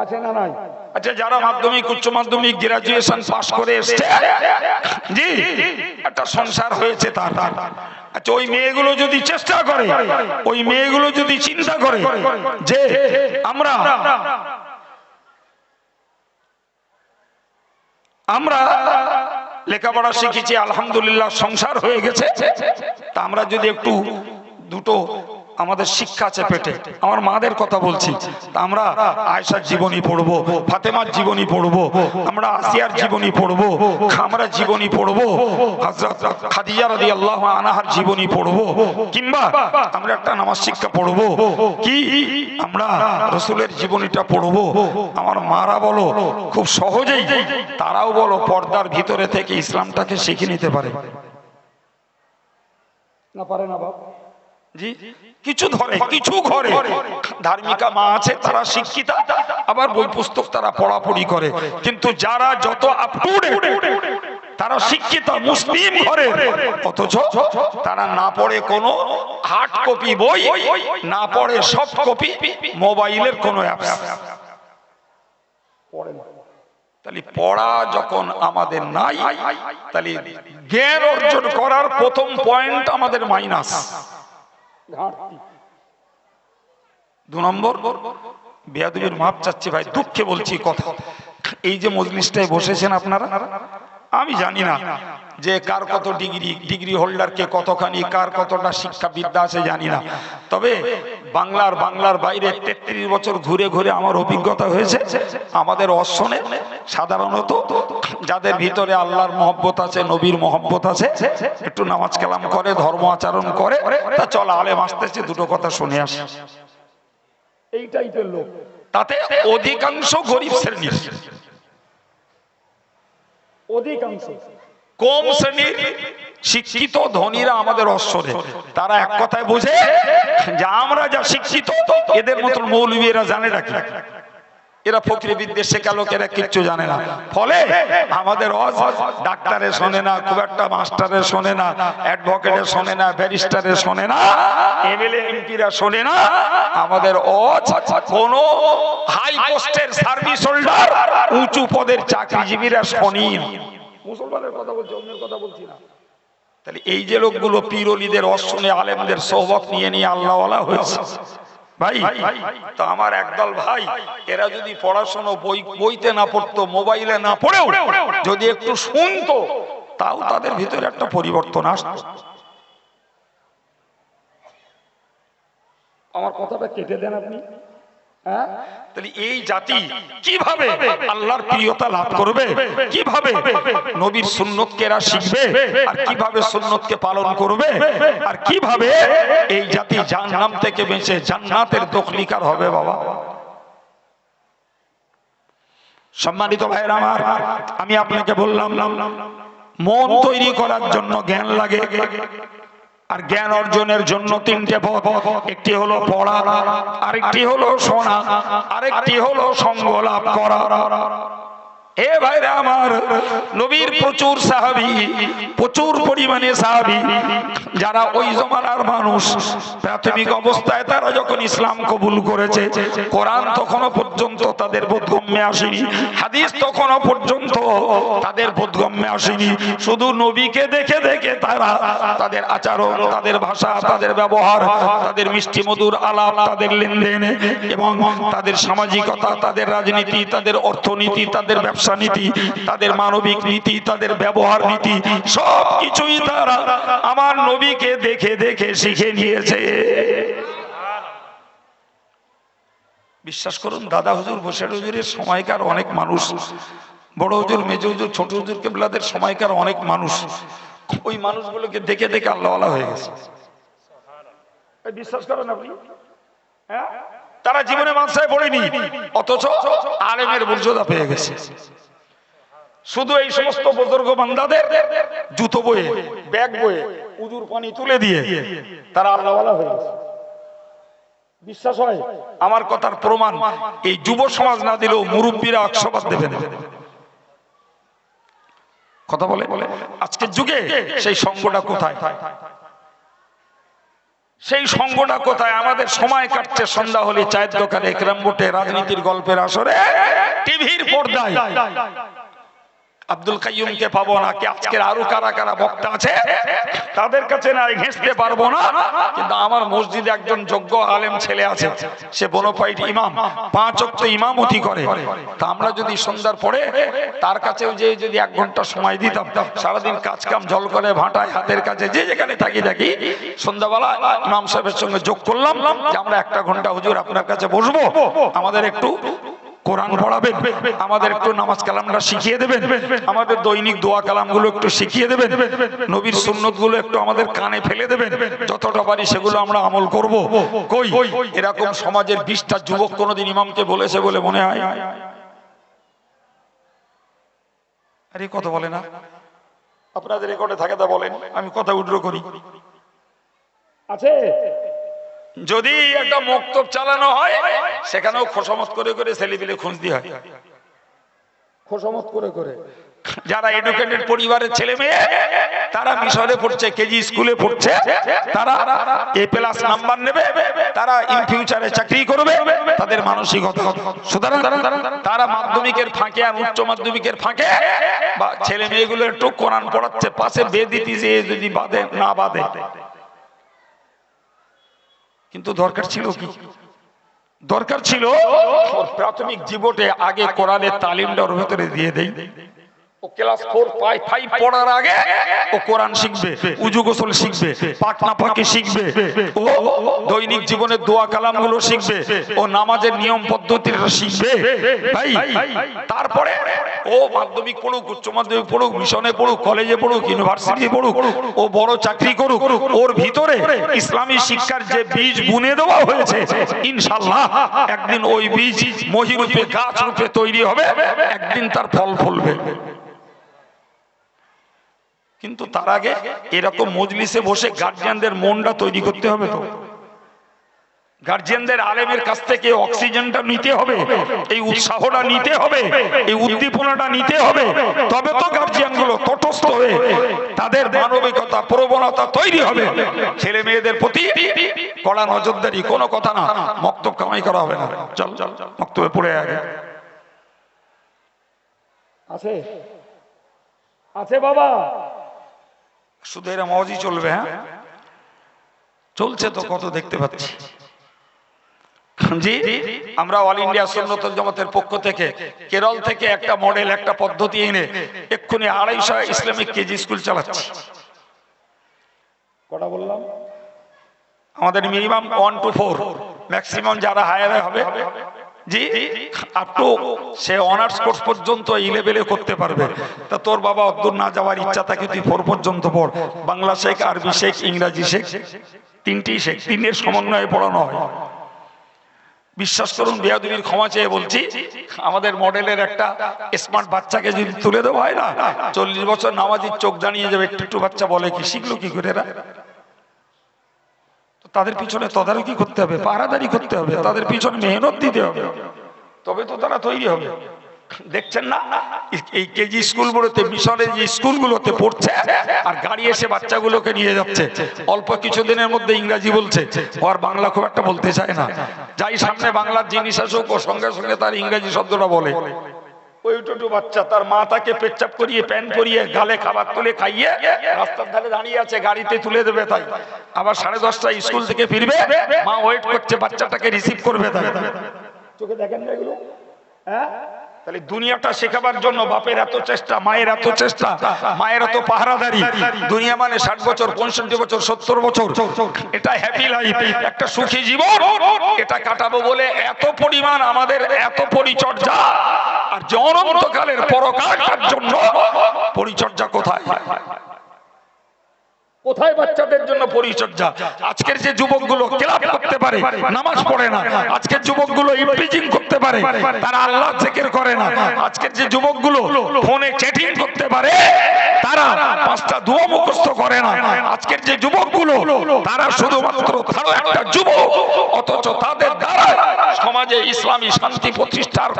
আছে না নাই? আচ্ছা, যারা মাধ্যমিক, উচ্চ মাধ্যমিক, গ্রাজুয়েশন পাস করে এসছে, জি একটা সংসার হয়েছে তার। আচ্ছা, ওই মেয়েগুলো যদি চেষ্টা করে, ওই মেয়েগুলো যদি চিন্তা করে যে আমরা লেখাপড়া শিখেছি, আলহামদুলিল্লাহ সংসার হয়ে গেছে, তা আমরা যদি একটু দুটো আমাদের শিক্ষা আছে পেটে, আমার মাদের কথা বলছি, তা আমরা আয়েশার জীবনী পড়বো, ফাতেমার জীবনী পড়বো, আমরা আসিয়ার জীবনী পড়বো, খামরার জীবনী পড়বো, হযরত খাদিজা রাদিয়াল্লাহু আনহার জীবনী পড়বো, কিংবা আমরা একটা নামাজ শিক্ষা পড়বো, কি আমরা রাসূলের জীবনীটা পড়বো। আমার মারা বলো খুব সহজেই, তারাও বলো পর্দার ভিতরে থেকে ইসলামটাকে শিখে নিতে পারে না, পারে না বাবা? জি, কিছু ধরে, কিছু ঘরে ধার্মিকা মা আছে, তারা শিক্ষিতা, আবার বই পুস্তক তারা পড়াপড়ি করে, কিন্তু যারা যত আপ টু ডেট তারা শিক্ষিত মুসলিম ঘরে, অথচ তারা না পড়ে কোনো হার্ড কপি বই, না পড়ে সফট কপি মোবাইলের কোনো অ্যাপস পড়ে না। তাহলে পড়া যখন আমাদের নাই, তাহলে জ্ঞান অর্জন করার প্রথম পয়েন্ট আমাদের মাইনাস। 2 নম্বর, বেয়াদবির মাপ চাচ্ছি ভাই, দুঃখে বলছি কথা, এই যে মজলিসটায় বসেছেন আপনারা, আমি জানি না যে কার কত ডিগ্রি হোল্ডার, কে কতখানি, কার কতটা শিক্ষা বিদ্যা আছে জানি না, তবে বাংলার বাইরে 33 বছর ঘুরে ঘুরে আমার অভিজ্ঞতা হয়েছে, আমাদের অশ্বনে সাধারণত যাদের ভিতরে আল্লাহর মহব্বত আছে, নবীর মহব্বত আছে, একটু নামাজ কালাম করে, ধর্ম আচরণ করে, তা চল আলেম আসতেছে, দুটো কথা শুনে আসে, এই টাইপের লোক, তাতে অধিকাংশ গরিব শ্রেণীর, অধিকাংশ কম শ্রেণীর শিক্ষিত ধনীরা আমাদের অশ্বরে, তারা এক কথায় বোঝে যে আমরা যা শিক্ষিত এদের মতন মৌলবীরা জানে রাখি, এরা ফকরি বিদ্যে শেখা লোকেরা কিচ্ছু জানে না, ফলে আমাদের ডাক্তারের শোনে না, খুব একটা মাস্টারের শোনে না, অ্যাডভোকেটের শোনে না, ব্যারিস্টারের শোনে না, এমএলএ এমপিরা শোনে না, আমাদের কোন হাই পোস্টের সার্ভিস হোল্ডার, উঁচু পদের চাকরিজীবীরা শোনি। মুসলমানের কথা বলছি, অন্যের কথা বলছি না। তাহলে এই যে লোকগুলো পীর ওলিদের অশ্বনে আলেমদের সোহবত নিয়ে নিয়ে আল্লাহওয়ালা হয়েছে ভাই, তো আমার একদল ভাই, এরা যদি পড়াশোনা বইতে না পড়তো, মোবাইলে না পড়েও যদি একটু শুনতো, তাও তাদের ভিতরে একটা পরিবর্তন আসতো। আমার কথাটা কেটে দেন আপনি। হ্যাঁ, তাহলে এই জাতি কিভাবে আল্লাহর প্রিয়তা লাভ করবে, কিভাবে নবীর সুন্নতকে এরা শিখবে, আর কিভাবে সুন্নতকে পালন করবে, আর কিভাবে এই জাতি জাহান্নাম থেকে বেঁচে জান্নাতের দখলিকার হবে? বাবা, সম্মানিত ভাইরা আমার, আমি আপনাকে বললাম মন তৈরি করার জন্য জ্ঞান লাগে, আর জ্ঞান অর্জনের জন্য তিনটে পথ। একটি হলো পড়া, আরেকটি হলো শোনা, আরেকটি হলো সঙ্গ লাভ করা। এ ভাইরা আমার, নবীর প্রচুর সাহাবী, প্রচুর পরিমাণে সাহাবী যারা ওই জমানার মানুষ, প্রাথমিক অবস্থায় তারা যখন ইসলাম কবুল করেছে, কোরআন তখনও পর্যন্ত তাদের বোধগম্যে আসেনি, হাদিস তখনও পর্যন্ত তাদের বোধগম্যে আসেনি। শুধু নবীকে দেখে দেখে তারা তাদের আচরণ, তাদের ভাষা, তাদের ব্যবহার, তাদের মিষ্টি মধুর আলাপ, তাদের লেনদেন এবং তাদের সামাজিকতা, তাদের রাজনীতি, তাদের অর্থনীতি, তাদের ব্যবসা নীতি, তাদের মানবিক নীতি, তাদের ব্যবহার নীতি, সব কিছুই তারা আমার নবীকে দেখে দেখে শিখে নিয়েছে। বিশ্বাস করুন, দাদা হুজুর, বসের হুজুরের সময়কার অনেক মানুষ, বড় হুজুর, মেজ হুজুর, ছোট হুজুর কেবলাদের সময়কার অনেক মানুষ, ওই মানুষগুলোকে দেখে দেখে আল্লাহওয়ালা হয়ে গেছে। বিশ্বাস করেন আপনি? হ্যাঁ, তারা জীবনে মাদ্রাসায় পড়েনি, অথচ আলেমের মর্যাদা পেয়ে গেছে। শুধু এই সমস্ত বুজুর্গ বান্দাদের জুতো বয়ে, ব্যাগ বয়ে, উজুর পানি তুলে দিয়ে তারা আল্লাহওয়ালা হয়ে গেছে। বিশ্বাস হয়? আমার কথার প্রমাণ এই যুব সমাজ না দিলেও মুরব্বীরা 100 দেবেন। কথা বলে আজকের যুগে সেই সঙ্গটা কোথায়? সেই সঙ্গটা কোথায়? আমাদের সময় কাটছে সন্ধ্যা হলে চায়ের দোকানে, ক্যারাম বোর্ডে, রাজনীতির গল্পের আসরে, টিভির পর্দায়। আব্দুল কাইয়ুমকে পাবো না, কি আজকের আরো কারা কারা বক্তা আছে তাদের কাছে না ঘেঁষতে পারবো না, কিন্তু আমার মসজিদে একজন যোগ্য আলেম ছেলে আছে, সে বোনাফাইড ইমাম, 5 ওয়াক্ত ইমামতি করে। তা আমরা যদি সন্ধ্যার পরে তার কাছেও যে যদি 1 ঘন্টা সময় দিতাম, সারাদিন কাজ কাম জল করে ভাটায় হাতের কাছে যে যেখানে থাকি সন্ধ্যাবেলা ইমাম সাহেবের সঙ্গে যোগ করলাম যে আমরা 1 ঘন্টা হুজুর আপনার কাছে বসবো, আমাদের একটু কোরআন পড়াবেন, আমাদের একটু নামাজ কালামটা শিখিয়ে দেবেন, আমাদের দৈনিক দোয়া কালামগুলো একটু শিখিয়ে দেবেন, নবীর সুন্নতগুলো একটু আমাদের কানে ফেলে দেবেন, যতটা পারি সেগুলো আমরা আমল করব। কই এরকম সমাজের 20টা যুবক কোনোদিন ইমামকে বলেছে বলে মনে হয়? আরে কথা বলে না, আপনাদের রেকর্ডে থাকে তা বলেন, আমি কথা উড্র করি। আছে? যদি একটা মক্তব চালানো হয় সেখানেও খোসামত করে করে ছেলেপিলে খুঁজ দিয়ে হয়, খোসামত করে করে। যারা এডুকেটেড পরিবারের ছেলে মেয়ে, তারা মিশরে পড়ছে, কেজি স্কুলে পড়ছে, তারা A+ নাম্বার নেবে, তারা ইন ফিউচারে চাকরি করবে, তাদের মানসিকতা। সুতরাং তারা মাধ্যমিকের ফাঁকে আর উচ্চ মাধ্যমিকের ফাঁকে বা ছেলে মেয়েগুলো একটু কোরআন পড়াচ্ছে, পাশে বেদিতি যে যদি বাদে না বাদে। কিন্তু দরকার ছিল কি? দরকার ছিল প্রাথমিক জীবনে আগে কোরআনের তালিমটা ওর ভেতরে দিয়ে দেই। ও ক্লাস 4 5 পড়ার আগে ও কোরআন শিখবে, উজু গোসল শিখবে, পাক না পাকি শিখবে, ও দৈনিক জীবনের দোয়া কালামগুলো শিখবে, ও নামাজের নিয়ম পদ্ধতিটা শিখবে ভাই। তারপরে ও মাধ্যমিক পড়ুক, উচ্চ মাধ্যমিক পড়ুক, মিশনে পড়ুক, কলেজে পড়ুক, ইউনিভার্সিটি পড়ুক, ও বড় চাকরি করুক, ওর ভিতরে ইসলামী শিক্ষার যে বীজ বুনে দেওয়া হয়েছে, ইনশাআল্লাহ একদিন ওই বীজ মহিরূপে গাছ রূপে তৈরি হবে, একদিন তার ফল ফলবে। কিন্তু তার আগে এরকম মজলিসে বসে গার্জিয়ানদের মনটা তৈরি করতে হবে। তো গার্জিয়ানদের আলেমের কাছ থেকে অক্সিজেনটা নিতে হবে, এই উৎসাহটা নিতে হবে, এই উদ্দীপনাটা নিতে হবে, তবে তো গার্জিয়ানগুলো তটস্থ হয়ে তাদের মানবিকতা প্রবণতা তৈরি হবে। ছেলে মেয়েদের প্রতি কড়া নজরদারি, কোনো কথা না, মক্তব কামাই করা হবে না, চল চল মক্তবে পড়ে আগে আছে আছে বাবা, শুধু এরা মজই চলবে। হ্যাঁ চলছে তো, কত দেখতে পাচ্ছি। জি, আমরা অল ইন্ডিয়া সুন্নাতুল জামাতের পক্ষ থেকে কেরল থেকে একটা মডেল, একটা পদ্ধতি এনে এক্ষুনি 250 ইসলামিক কেজি স্কুল চালাচ্ছি। কটা বললাম? আমাদের মিনিমাম 1 to 4, ম্যাক্সিমাম যারা হায়ারে হবে জি আপ টু সে অনার্স কোর্স পর্যন্ত এই লেভেলে করতে পারবে। তা তোর বাবা অদ্দূর না যাওয়ার ইচ্ছা থাকে তুই 4 পর্যন্ত পড়, বাংলা শেখ, আরবি শেখ, ইংরাজি শেখ, তিনটি শেখ, তিনের সমন্বয়ে পড়ানো হয়। বিশ্বাস করুন, বেয়াদবির ক্ষমা চেয়ে বলছি, আমাদের মডেলের একটা স্মার্ট বাচ্চাকে যদি তুলে দেওয়া হয় না, 40 বছর নামাজির চোখ জানিয়ে যাবে। একটু বাচ্চা বলে কি শিখলো কি করে এরা? তাদের পিছনে তদারকি করতে হবে, পাহারাদারি করতে হবে, তাদের পিছনে মেহনত দিতে হবে, তবে তো তারা তৈরি হবে। দেখছেন না এই কেজি স্কুলগুলোতে, মিশনের যে স্কুলগুলোতে পড়ছে, আর গাড়ি এসে বাচ্চাগুলোকে নিয়ে যাচ্ছে, অল্প কিছুদিনের মধ্যে ইংরাজি বলছে, আর বাংলা খুব একটা বলতে চায় না। যাই সামনে বাংলার জিনিস আসুক, ও সঙ্গে সঙ্গে তার ইংরাজি শব্দটা বলে। ওই ছোট বাচ্চা, তার মা তাকে পেচ্ছাপ করিয়ে, প্যান পরিয়ে, গালে খাবার তুলে খাইয়ে রাস্তার ধারে দাঁড়িয়ে আছে, গাড়িতে তুলে দেবে। তাই আবার 10:30টায় স্কুল থেকে ফিরবে, মা ওয়েট করছে বাচ্চাটাকে রিসিভ করবে। তাই চোখে দেখেন না এগুলো? হ্যাঁ, তাহলে দুনিয়াটা শেখাবার জন্য বাপের এত চেষ্টা, মায়ের এত চেষ্টা, মায়ের এত পাহারাদারি। দুনিয়া মানে 60 বছর, 65 বছর, 70 বছর, এটা হ্যাপি লাইফ, একটা সুখী জীবন, এটা কাটাবো বলে এত পরিমাণ আমাদের এত পরিচর্যা। আর যে অনন্তকালের পরকালটার জন্য পরিচর্যা কোথায়? কোথায় বাচ্চাদের জন্য পরিচর্যা? আজকের যে যুবকগুলো ক্লাব করতে পারে, নামাজ পড়ে না। আজকের যুবকগুলো ইমপ্রিজিং করতে পারে, তারা আল্লাহ জিকির করে না। আজকের যে যুবকগুলো ফোনে চ্যাটিং করতে পারে, তারা 5টা দোয়া মুখস্থ করে না। আজকের যে যুবকগুলো, তারা শুধুমাত্র একটা যুবক, অথচ তাদের দ্বারা সমাজে ইসলামী শান্তি প্রতিষ্ঠার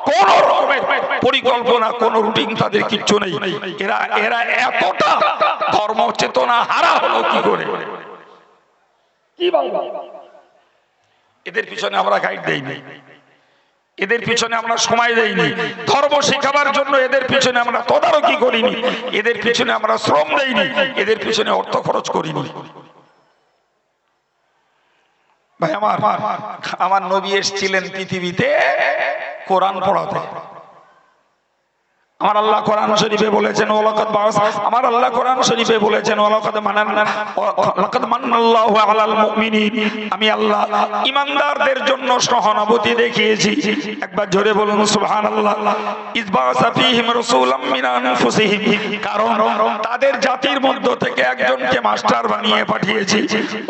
কোন রকমের পরিকল্পনা, কোন রুটিন তাদের কিচ্ছু নেই। এরা এতটা ধর্ম চেতনা হারা হলো কি করে? কি বলবো? এদের পিছনে আমরা গাইড দেইনি, এদের পিছনে আমরা সময় দেইনি, ধর্ম শেখাবার জন্য এদের পিছনে আমরা তদারকি করিনি, এদের পিছনে আমরা শ্রম দেইনি, এদের পিছনে অর্থ খরচ করিনি। ভাই আমার নবী এসেছিলেন পৃথিবীতে কোরআন পড়াতে। আমার আল্লাহ কোরআন শরীফে বলেছেন, ওয়ালাকাদ বাস, আমার আল্লাহ কোরআন শরীফে বলেছেন, ওয়ালাকাদ মান্নাল্লাহু আলাল মুমিনিন, আমি আল্লাহ ঈমানদারদের জন্য সহানুভূতি দেখিয়েছি। একবার জোরে বলুন সুবহানাল্লাহ। ইসবাসা ফীহিম রাসূলাম মিন আনফুসিহিম, কারণ তাদের জাতির মধ্য থেকে একজনকে মাস্টার বানিয়ে পাঠিয়েছি।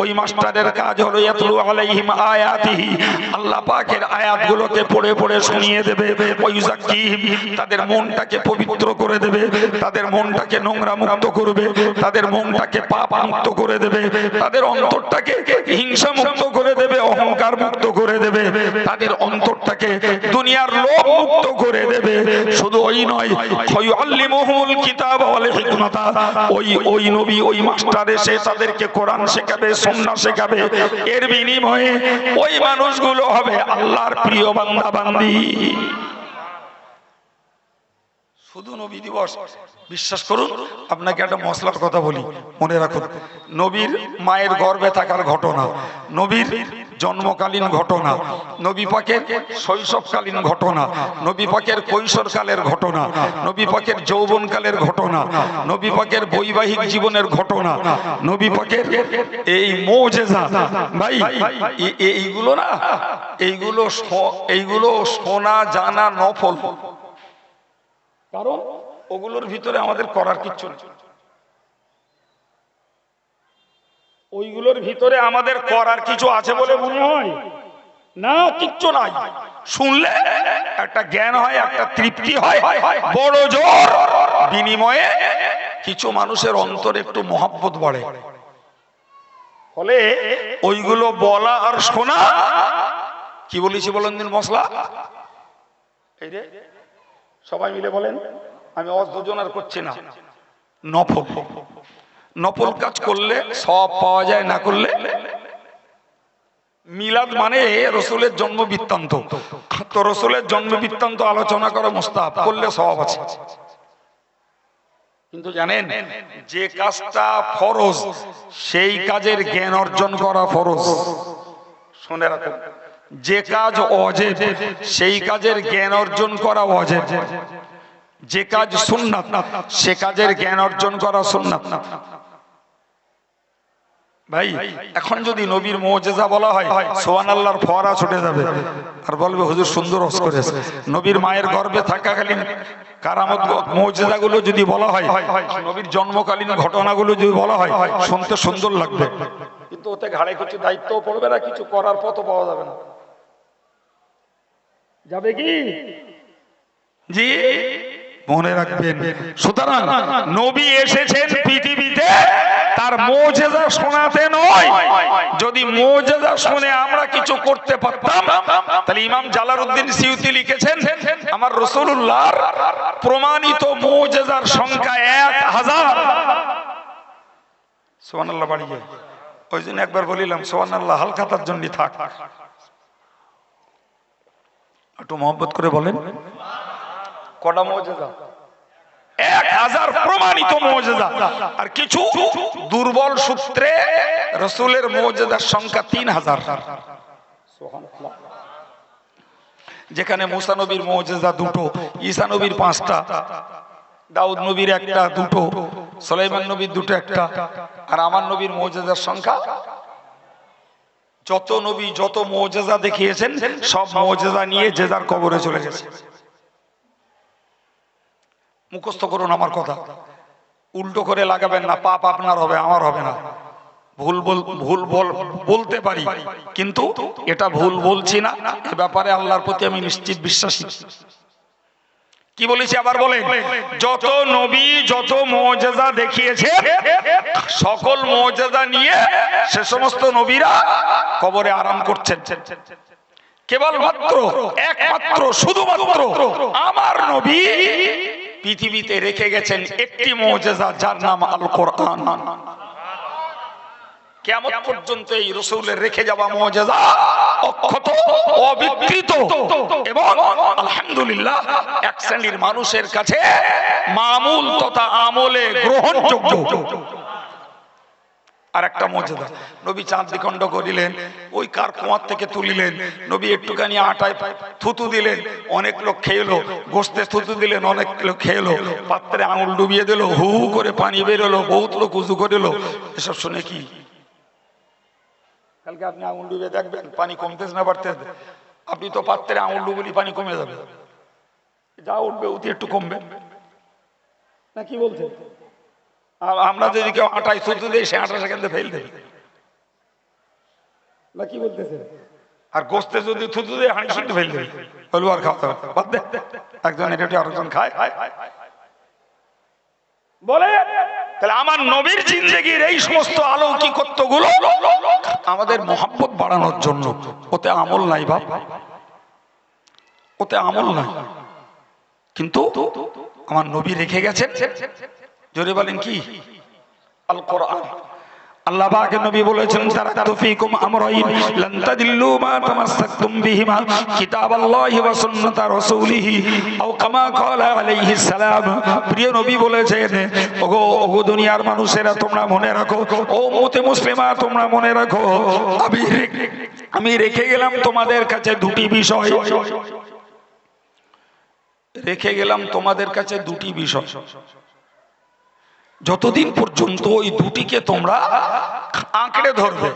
ওই মাস্টারের কাজ হলো ইয়াতলু আলাইহিম আয়াতিহি, আল্লাহ পাকের আয়াতগুলোকে পড়ে পড়ে শুনিয়ে দেবে। ওয়ায়ুযাক্কিহিম, তাদের মনটাকে পবিত্র করে দেবে, তাদের মনটাকে নোংরা মুক্ত করবে, তাদের মনটাকে পাপ মুক্ত করে দেবে, তাদের অন্তরটাকে হিংসা মুক্ত করে দেবে, অহংকার মুক্ত করে দেবে, তাদের অন্তরটাকে দুনিয়ার লোভ মুক্ত করে দেবে। শুধু ওই নয়, ফায়ুআল্লিমুহুল কিতাব ওয়াল হিকমাতা, ওই নবী, ওই মাস্টার এসে তাদেরকে কোরআন শেখাবে, সুন্নাহ শেখাবে। এর বিনিময়ে ওই মানুষগুলো হবে আল্লাহর প্রিয় বান্দা বান্দি। শুধু নবী দিবস, বিশ্বাস করুন, আপনাকে একটা মশলার কথা বলি, মনে রাখুন। নবীর মায়ের গর্ভে থাকার ঘটনা, নবীর জন্মকালীন ঘটনা, নবী পাকের শৈশবকালীন ঘটনা, নবী পাকের কৈশোরকালের ঘটনা, নবী পাকের যৌবনকালের ঘটনা, নবী পাকের বৈবাহিক জীবনের ঘটনা, নবী পাকের এই মুজিজা, ভাই এইগুলো না, এইগুলো শোনা জানা নফল, কারণ ওগুলোর ভিতরে আমাদের করার কিচ্ছু নেই। ওইগুলোর ভিতরে আমাদের করার কিছু আছে বলে মনে হয় না, কিচ্ছু নাই। শুনলে একটা জ্ঞান হয়, একটা তৃপ্তি হয়, বড় জোর বিনিময়ে কিছু মানুষের অন্তরে একটু মহব্বত বাড়ে। ফলে ওইগুলো বলা আর শোনা, কি বলেছি বলেন দিন মশলা, এই রে সবাই মিলে বলেন, আমি অযোজনার করছি না, নফল। নফল কাজ করলে সব পাওয়া যায়, না করলে। মিলাদ মানে রসুলের জন্ম বৃত্তান্ত, তো রসুলের জন্ম বৃত্তান্ত আলোচনা করা মুস্তাহাব, করলে সওয়াব আছে। কিন্তু জানেন, যে কাজটা ফরজ সেই কাজের জ্ঞান অর্জন করা ফরজ। শুনে রাখুন, যে কাজ ওয়াজিব সেই কাজের জ্ঞান অর্জন করা ওয়াজিব, যে কাজ সুন্নাত সে কাজের জ্ঞান অর্জন করা সুন্নাত। ভাই এখন যদি নবীর মুজিজা বলা হয় সুবহানাল্লাহর ফোয়ারা ছুটে যাবে আর বলবে হুজুর সুন্দর ওয়াজ করেছে। নবীর মায়ের গর্ভে থাকাকালীন কারামত মুজিজাগুলো যদি বলা হয়, নবীর জন্মকালীন ঘটনাগুলো যদি বলা হয়, শুনতে সুন্দর লাগবে, কিন্তু ওতে ঘাড়ে কিছু দায়িত্ব পড়বে না, কিছু করার পথও পাওয়া যাবে না। যাবে কি? জি মনে রাখবেন। সুতরাং নবী এসেছেন পৃথিবীতে তার মুজিজা শোনাতে নয়। যদি মুজিজা শুনে আমরা কিছু করতে পারতাম তাহলে ইমাম জালালউদ্দিন সিয়ুতি লিখেছেন আমার রাসূলুল্লাহর প্রমাণিত মুজিজার সংখ্যা 1000। সুবহানাল্লাহ বাড়িয়ে ওই জন্য একবার বলিলাম সুবহানাল্লাহ হালখাতার জন্য থাক, একটু মহব্বত করে বলেন। কটা মুজিজা? 1000 প্রমাণিত মুজিজা। আর কিছু দুর্বল সূত্রে রাসূলের মুজিজার সংখ্যা 3000। সুবহানাল্লাহ। যেখানে মুসা নবীর মুজিজা 2টো, ঈসা নবীর 5টা, দাউদ নবীর 1টা 2টো, সুলাইমান নবীর 2টো 1টা, আর আমার নবীর মুজিজার সংখ্যা। যত নবী যত মুজিজা দেখিয়েছেন সব মুজিজা নিয়ে যে যার কবরে চলে গেছে। মুখস্থ করুন আমার কথা, উল্টো করে লাগাবেন না, পাপ আপনার হবে আমার হবে না। ভুল বলতে পারি কিন্তু এটা ভুল বলছি না, এ ব্যাপারে আল্লাহর প্রতি আমি নিশ্চিত বিশ্বাসী। কি বলেছি আবার বলেন? যত নবী যত মুজিজা দেখিয়েছে সকল মুজিজা নিয়ে সে সমস্ত নবীরা কবরে আরাম করছেন। কেবলমাত্র একমাত্র শুধুমাত্র আমার নবী পৃথিবীতে রেখে গেছেন একটি মুজিজা, যার নাম আল কোরআন। কিয়ামত পর্যন্ত এই রাসূলের রেখে যাওয়া মুজিজা অক্ষত অবিকৃত এবং আলহামদুলিল্লাহ এক শ্রেণীর মানুষের কাছে মামুল তথা আমলে গ্রহণযোগ্য। আর একটা মুজিজা, নবী চাঁদ দ্বিখণ্ড করিলেন, ওই কার কুয়ার থেকে তুলিলেন, নবী একটুখানি আটায় থুতু দিলেন, অনেক লোক খেলো, গোস্তে থুতু দিলেন, অনেক লোক খেলো, পাত্রে আঙুল ডুবিয়ে দিল, হু হু করে পানি বেরোলো, বহুত লোক উজু করিলো। এসব শুনে কি কালকে আপনি আঙুল ডুবিয়ে দেখবেন পানি কমতেছে না বাড়তেছে? আপনি তো পাত্রে আঙুল ডুবলি পানি কমে যাবে, যা উঠবে অতি একটু কমবে না, কি বলছেন? আমরা যদি কেউ আটায় থুতু দিই সে আটা সেখানে ফেল দেবে না, কি বলতেছে? আর গোস্তে যদি থুতু দেয় হাঁড়ি শুনতে ফেল দেবে, বলবো আর খাওয়া বাদ দে, একজন এটা আরেকজন খায় বলে। তাহলে আমার নবীর জিন্দেগির এই সমস্ত অলৌকিকত্ব গুলো আমাদের মহব্বত বাড়ানোর জন্য। ওতে আমল নাই বাপ, ওতে আমল নাই, কিন্তু আমার নবী রেখে গেছেন। জোরে বলেন কি? আল কোরআন। আল্লাহ পাক নবী বলেছেন তারাকতু ফীকুম আমরাইন লান তাদিল্লু মা তামাসসাকতুম বিহিমা কিতাবাল্লাহি ওয়া সুন্নাতা রাসূলিহি আও কামা ক্বালা আলাইহিস সালাম। প্রিয় নবী বলেছেন, ওগো দুনিয়ার মানুষেরা তোমরা মনে রাখো, ও উম্মতে মুসলিমা তোমরা মনে রাখো, আমি রেখে গেলাম তোমাদের কাছে দুটি বিষয়, রেখে গেলাম তোমাদের কাছে দুটি বিষয়। যতদিন পর্যন্ত ওই দুটিকে তোমরা আঁকড়ে ধরবে,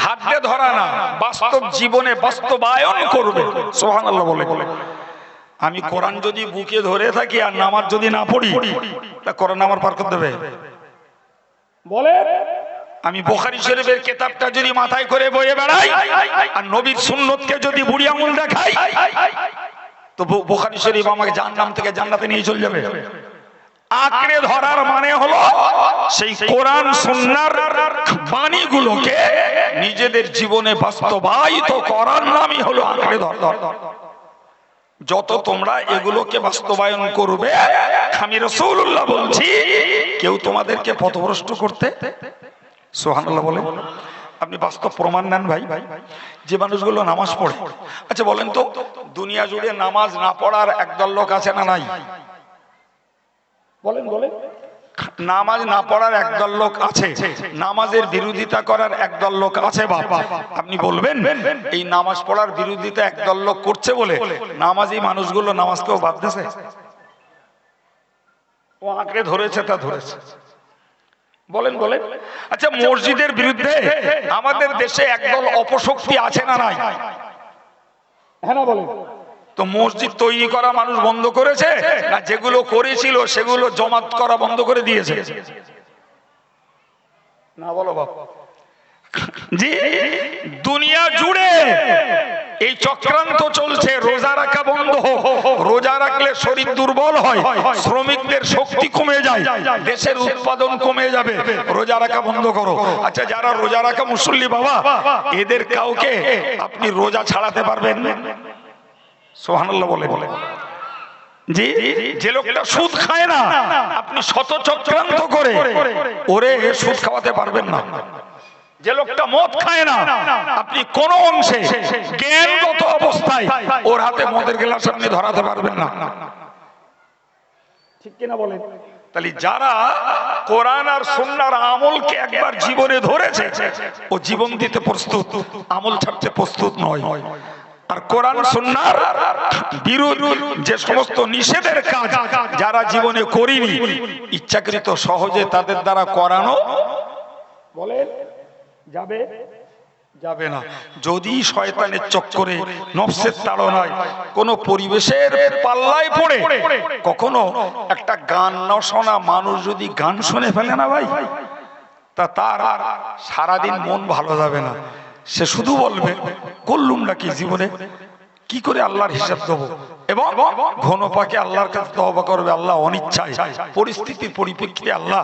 হাতে ধরা না, বাস্তব জীবনে বাস্তবায়ন করবে। সুবহানাল্লাহ বলে। আমি কোরআন যদি বুকে ধরে থাকি আর নামাজ যদি না পড়ি তা কোরআন আমার পার করে দেবে বলে। আমি বুখারী শরীফের কিতাবটা যদি মাথায় করে বয়ে বেড়াই আর নবীর সুন্নতকে যদি বুড়ি আঙুল দেখাই তো বুখারী শরীফ আমাকে জাহান্নাম থেকে জান্নাতে নিয়ে চলে যাবে। আঁকড়ে ধরার মানে হলো সেই কোরআন সুন্নাহর বাণীগুলোকে নিজেদের জীবনে বাস্তবায়িত করার নামই হলো আঁকড়ে ধরা। যত তোমরা এগুলোকে বাস্তবায়ন করবে, আমি রাসূলুল্লাহ বলছি, কেউ তোমাদেরকে পথভ্রষ্ট করতে। সুবহানাল্লাহ বলে। আপনি বাস্তব প্রমাণ নেন ভাই, যে মানুষগুলো নামাজ পড়ে। আচ্ছা বলেন তো, দুনিয়া জুড়ে নামাজ না পড়ার একদল লোক আছে না নাই? বলেন বলেন। নামাজ না পড়ার একদল লোক আছে, নামাজের বিরোধিতা করার একদল লোক আছে। বাবা আপনি বলবেন এই নামাজ পড়ার বিরোধিতা একদল লোক করছে বলে নামাজি মানুষগুলো নামাজকেও বাদ দিয়েছে, ও আঁকড়ে ধরেছে, তা ধরেছে। বলেন বলেন। আচ্ছা, মসজিদের বিরুদ্ধে আমাদের দেশে একদল অপশক্তি আছে না নাই? হ্যাঁ না বলেন। তো মসজিদ তৈরি করা মানুষ বন্ধ করেছে, না যেগুলো করেছিল সেগুলো জমাত করা বন্ধ করে দিয়েছে? না বলো বাবা। জি, দুনিয়া জুড়ে এই চক্রান্ত চলছে, রোজা রাখা বন্ধ হোক। রোজা রাখলে শরীর দুর্বল হয়, শ্রমিকদের শক্তি কমে যায়, দেশের উৎপাদন কমে যাবে, রোজা রাখা বন্ধ করো। আচ্ছা, যারা রোজা রাখা মুসল্লি বাবা, এদের কাউকে আপনি রোজা ছাড়াতে পারবেন? সুবহানাল্লাহ বলে বলে। জি, যে লোকটা সুদ খায় না, আপনি শত চক্রান্ত করে ওরে সুদ খাওয়াতে পারবেন না। যে লোকটা মদ খায় না, আপনি কোন অংশে জ্ঞানগত অবস্থায় ওর হাতে মদের গ্লাস আপনি ধরাতে পারবেন না। ঠিক কিনা বলেন? তাহলে যারা কোরআন আর সুন্নাহর আমলকে একবার জীবনে ধরেছে, ও জীবন দিতে প্রস্তুত, আমল ছাড়তে প্রস্তুত নয়। আর কোরআন সুন্নাহর বিরোধী যে সমস্ত নিষেধের কাজ যারা জীবনে করেনি, ইচ্ছাকৃত সহজে তাদের দ্বারা করানো বলে যাবে যাবে না। যদি শয়তানের চক্করে, নফসের তাড়নায়, কোন পরিবেশের পাল্লায় পড়ে কখনো একটা গান না শোনা মানুষ যদি গান শুনে ফেলে না ভাই, তা তার আর সারাদিন মন ভালো যাবে না। সে শুধু বলবে করলুমটা কি জীবনে, কি করে আল্লাহর হিসাব দেবো, এবং ঘন পাকে আল্লাহর কাছে তওবা করবে, আল্লাহ অনিচ্ছায় পরিস্থিতির পরিপ্রেক্ষিতে আল্লাহ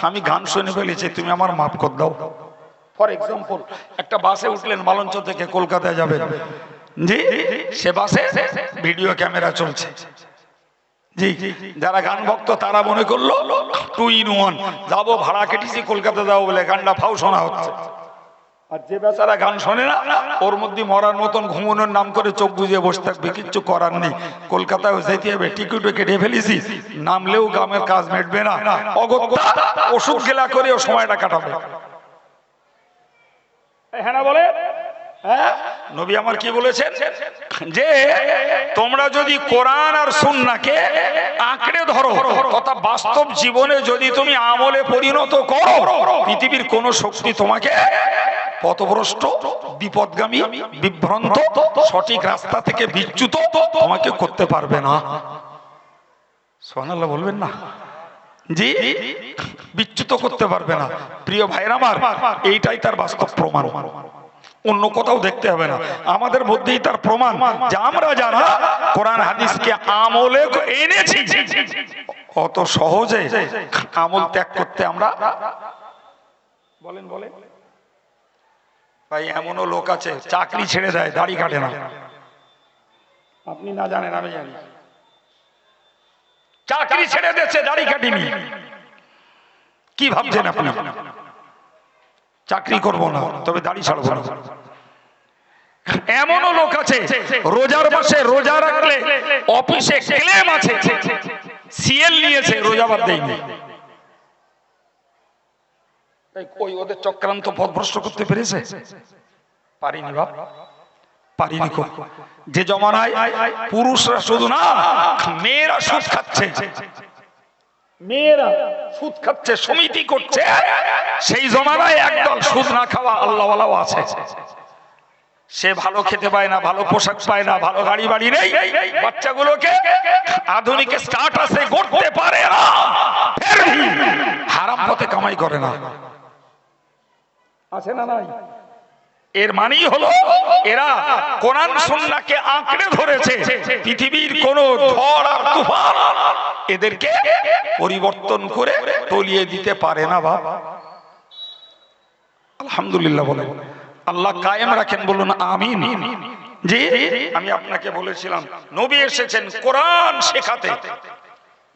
আমি গান শুনে ফেলেছি, তুমি আমার মাফ করে দাও। ফর এক্সাম্পল, একটা বাসে উঠলেন মালঞ্চ থেকে কলকাতায় যাবেন, জি, সে বাসে ভিডিও ক্যামেরা চলছে। জি, যারা গান ভক্ত তারা মনে করলো 2 in 1, যাবো ভাড়া কেটেছি কলকাতা যাবো বলে গানটা ফাও শোনা হচ্ছে। আর যে বেচারা গান শোনে না, ওর মধ্যে মরার মতন ঘুমানোর নাম করে চোখ বুঝিয়ে বসে থাকবে, কিচ্ছু করার নেই। কলকাতায় যেতে হবে, টিকিটও কেটে ফেলেছি, নামলেও গ্রামের কাজ মেটবে না, অগত্যা ওষুধ গেলা করে ও সময়টা কাটাবে। হ্যাঁ না বলে? নবী আমার কি বলেছেন, যে তোমরা যদি কোরআন আর সুন্নাহকে আঁকড়ে ধরো তথা বাস্তব জীবনে যদি তুমি আমলে পরিণত করো, পৃথিবীর কোন শক্তি তোমাকে পথভ্রষ্ট, বিপদগামী, বিভ্রান্ত, সঠিক রাস্তা থেকে বিচ্যুত তোমাকে করতে পারবে না। সুবহানাল্লাহ বলবেন না? জি, বিচ্যুত করতে পারবে না। প্রিয় ভাইরা আমার, এইটাই তার বাস্তব প্রমাণ, অন্য কোথাও দেখতে হবে না, আমাদের মধ্যেই তার প্রমাণ যে আমরা যারা কোরআন হাদিসকে আমলে এনেছি, অত সহজে আমল ত্যাগ করতে আমরা বলেন বলে ভাই। এমনও লোক আছে চাকরি ছেড়ে দেয়, দাড়ি কাটে না। আপনি না জানেন, আমি জানি। চাকরি ছেড়ে দিয়েছে, দাড়ি কাটিনি। কি ভাবছেন আপনি? চাকরি করব না, তবে দাড়ি ছাড়বো না। এমনও লোক আছে রোজার মাসে রোজা রাখলে অফিসে ক্লেম আছে, সিএল নিয়েছে, রোজা বাদ দেয়নি। কই ওদের চক্রান্ত পথভ্রষ্ট করতে পেরেছে? পারিনি বাপ, পারিনি। যে জমানায় পুরুষরা শুধু না, মেয়েরা সুদ খাচ্ছে, মেয়েরা সুদ খাচ্ছে, সমিতি করছে, সেই জমানায় একদল সুদ না খাওয়া আল্লাহওয়ালাও আছে। সে ভালো খেতে পায় না, ভালো পোশাক পায় না, ভালো গাড়ি বাড়ি নেই, বাচ্চাগুলোকে আধুনিক স্টার্টাসে করতে পারে না, হারাম পথে কামাই করে না। আছে না নাই? এর মানেই হলো এরা কোরআন সুন্নাহকে আঁকড়ে ধরেছে। পৃথিবীর কোন ঝড় আর তুফান এদেরকে পরিবর্তন করে তলিয়ে দিতে পারে না। বাবা আলহামদুলিল্লাহ বলে আল্লাহ কায়েম রাখেন, বলুন আমিন। জি, আমি আপনাকে বলেছিলাম নবী এসেছেন কোরআন শেখাতে,